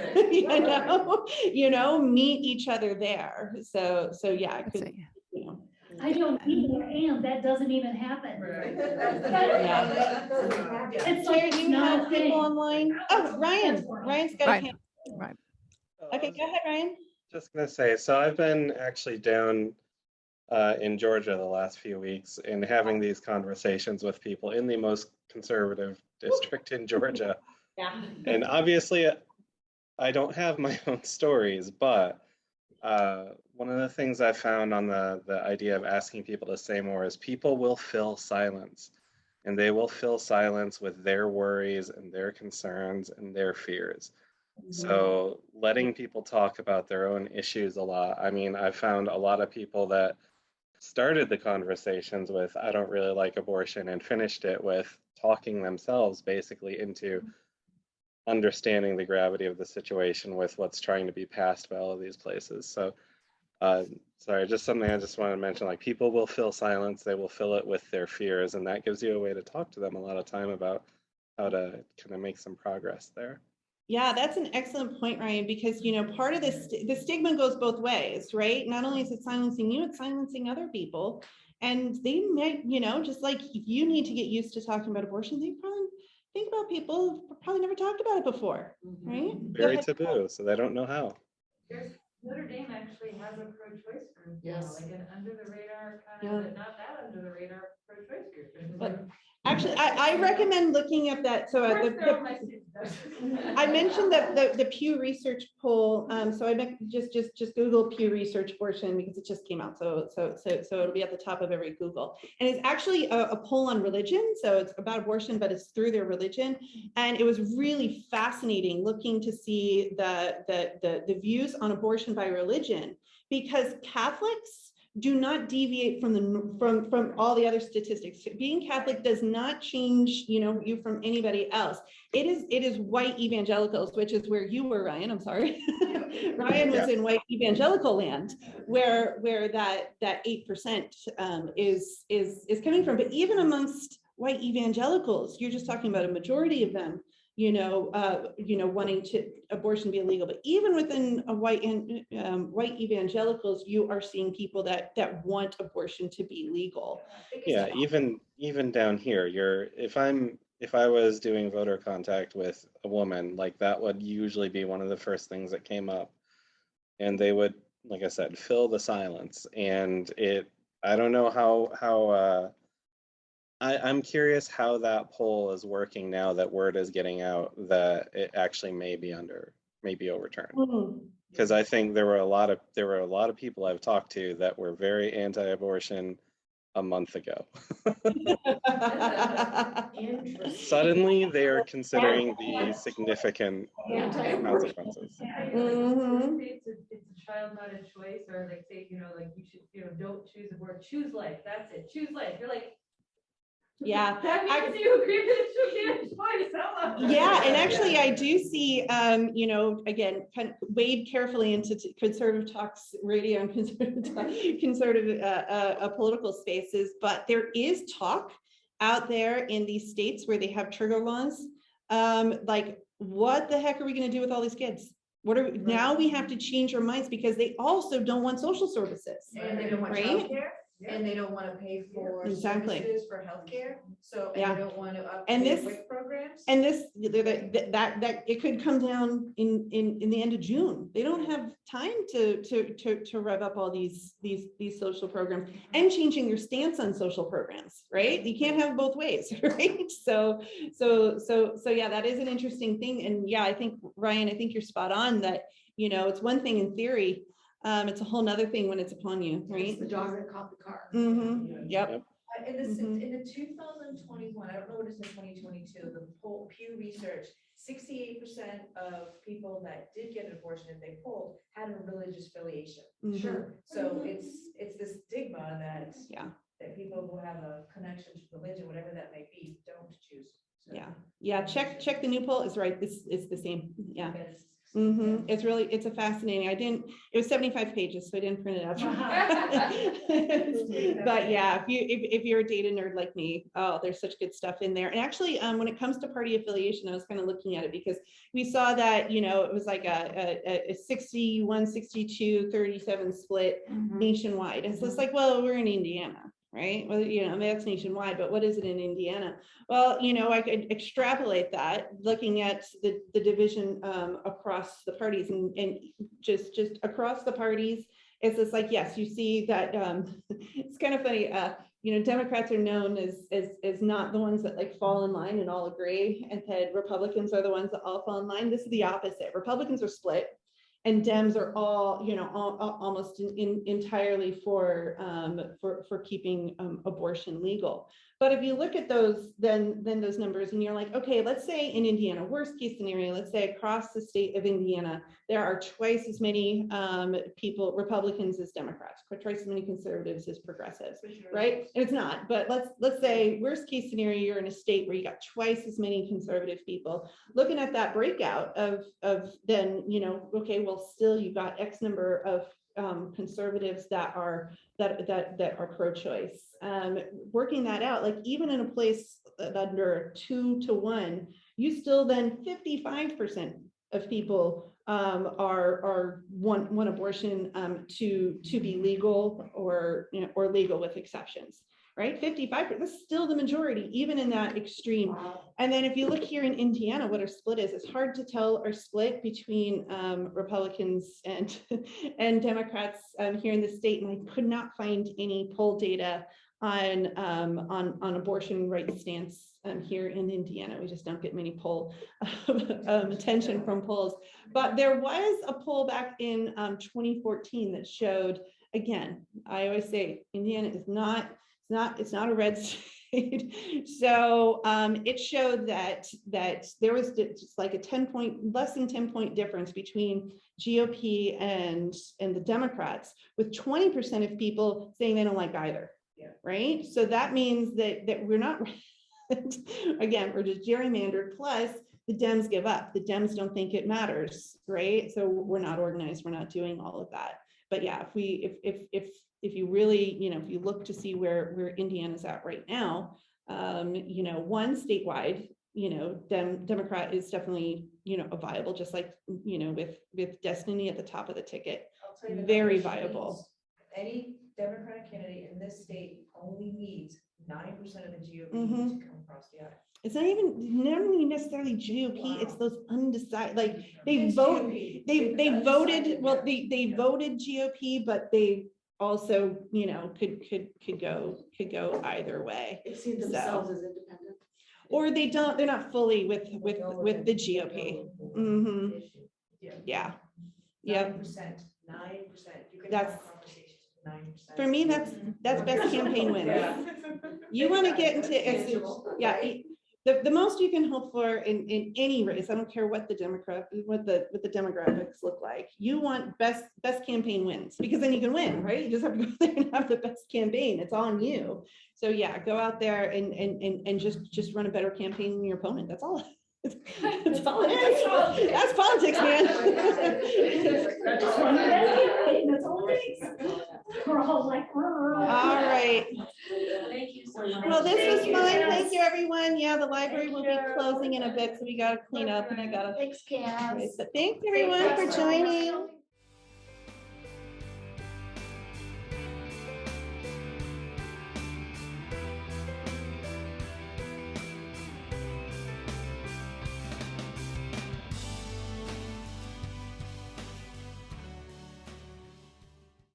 meet each other there. So yeah, I could, I don't either, and that doesn't even happen. Yeah. It's Claire, like, do you have people online? Oh, Ryan's got a hand. Right. Okay, go ahead, Ryan. Just gonna say, so I've been actually down in Georgia the last few weeks and having these conversations with people in the most conservative district in Georgia. Yeah. And obviously, I don't have my own stories, but one of the things I found on the idea of asking people to say more is people will fill silence, and they will fill silence with their worries and their concerns and their fears. So letting people talk about their own issues a lot. I mean, I found a lot of people that started the conversations with, I don't really like abortion, and finished it with talking themselves basically into understanding the gravity of the situation with what's trying to be passed by all of these places. So sorry, just something I just wanted to mention, like people will fill silence, they will fill it with their fears, and that gives you a way to talk to them a lot of time about how to kind of make some progress there. Yeah, that's an excellent point, Ryan, because, part of this, the stigma goes both ways, right? Not only is it silencing you, it's silencing other people. And they might, just like you need to get used to talking about abortion, they probably think about people who probably never talked about it before, right? Very taboo, so they don't know how. Notre Dame actually has a pro-choice group. Yes. Like an under the radar kind of, but not that under the radar pro-choice group. And But actually, I recommend looking at that. So I mentioned that the Pew Research poll. So I just Google Pew Research abortion because it just came out. So it'll be at the top of every Google. And it's actually a poll on religion. So it's about abortion, but it's through their religion. And it was really fascinating looking to see the views on abortion by religion, because Catholics do not deviate from all the other statistics. Being Catholic does not change, you from anybody else. It is white evangelicals, which is where you were, Ryan. I'm sorry. Ryan was in white evangelical land, where that 8% is coming from. But even amongst white evangelicals, you're just talking about a majority of them, wanting abortion be illegal. But even within a white evangelicals, you are seeing people that want abortion to be legal. Yeah, even down here, if I was doing voter contact with a woman, like that would usually be one of the first things that came up, and they would, like I said, fill the silence. And I don't know how. I'm curious how that poll is working now that word is getting out that it actually may be overturned. Because I think there were a lot of people I've talked to that were very anti-abortion a month ago. Suddenly they are considering the significant consequences. It's a child, not a choice, or like say, like you should, don't choose abortion, choose life. That's it. Choose life. You're like, yeah, that means you agree with it. Yeah, and actually I do see, again, kind of wade carefully into conservative talks radio and conservative political spaces, but there is talk out there in these states where they have trigger laws, like, what the heck are we gonna do with all these kids? Now we have to change our minds because they also don't want social services. And they don't want Right? childcare, and they don't want to pay for Exactly. services for healthcare, so, Yeah. and they don't want to And upgrade this- WIC programs. And this, that it could come down in the end of June. They don't have time to rev up all these social programs and changing your stance on social programs, right? You can't have both ways, right? So yeah, that is an interesting thing. And yeah, I think, Ryan, I think you're spot on that, it's one thing in theory. It's a whole nother thing when it's upon you, right? It's the dog that caught the car. Mm-hmm. Yep. In the, Mhm. in the 2021, I don't know what it is in 2022, the poll, Pew Research, 68% of people that did get an abortion, if they polled, had a religious affiliation. Mhm. Sure. So it's this stigma that, Yeah. that people who have a connection to religion, whatever that may be, don't choose. So, Yeah. Check the new poll is right. It's the same. Yeah. because- It's a fascinating. It was 75 pages, so I didn't print it out. But yeah, if you're a data nerd like me, oh, there's such good stuff in there. And actually, when it comes to party affiliation, I was kind of looking at it because we saw that, it was like a 61, 62, 37 split nationwide. And so it's like, well, we're in Indiana, right? Well, that's nationwide, but what is it in Indiana? Well, I could extrapolate that looking at the division across the parties and just across the parties. It's just like, yes, you see that it's kind of funny. Democrats are known as not the ones that like fall in line and all agree, and that Republicans are the ones that all fall in line. This is the opposite. Republicans are split, and Dems are all, almost entirely for keeping abortion legal. But if you look at those, then those numbers, and you're like, okay, let's say in Indiana, worst case scenario, let's say across the state of Indiana, there are twice as many people, Republicans as Democrats, twice as many conservatives as progressives, right? And it's not, but let's say worst case scenario, you're in a state where you got twice as many conservative people. Looking at that breakout of then, okay, well, still you've got X number of conservatives that are pro-choice. Working that out, like even in a place under 2-1, you still then 55% of people want abortion to be legal or legal with exceptions. Right, 55%. That's still the majority, even in that extreme. And then if you look here in Indiana, what our split is, it's hard to tell our split between Republicans and Democrats here in the state. And I could not find any poll data on abortion rights stance here in Indiana. We just don't get many poll attention from polls. But there was a poll back in 2014 that showed, again, I always say Indiana is not. It's not a red state. So it showed that there was just like a less than 10 point difference between GOP and the Democrats, with 20% of people saying they don't like either. Yeah. Right. So that means that we're not, again, we're just gerrymandered. Plus the Dems give up. The Dems don't think it matters. Right. So we're not organized. We're not doing all of that. But yeah, if you really, if you look to see where Indiana's at right now, one statewide, Democrat is definitely, a viable, just like, with Destiny at the top of the ticket, I'll tell you the very number she viable. needs. Any Democratic candidate in this state only needs 9% of the GOP Mhm. to come across the aisle. It's not even necessarily GOP. It's those undecided, like they It's vote, GOP. they voted, Undecided, well, yeah. they voted GOP, but they also, could go either way. They see themselves as independent. Or they're not fully with the GOP. Mhm. Yeah. Yep. 9%, 9%. You can That's- have conversations with 9%. For me, that's best campaign win. You want to get into, yeah, the most you can hope for in any race, I don't care what the demographics look like. You want best campaign wins, because then you can win, right? You just have to go there and have the best campaign. It's on you. So yeah, go out there and just run a better campaign than your opponent. That's all. That's all it is. That's politics, man. That's all it takes. We're all like, All right. Thank you so Well, this was fun. Thank you, everyone. Yeah, the library will be closing in a bit, so we gotta clean up and I gotta. Thanks, Cass. But thanks, everyone, for joining.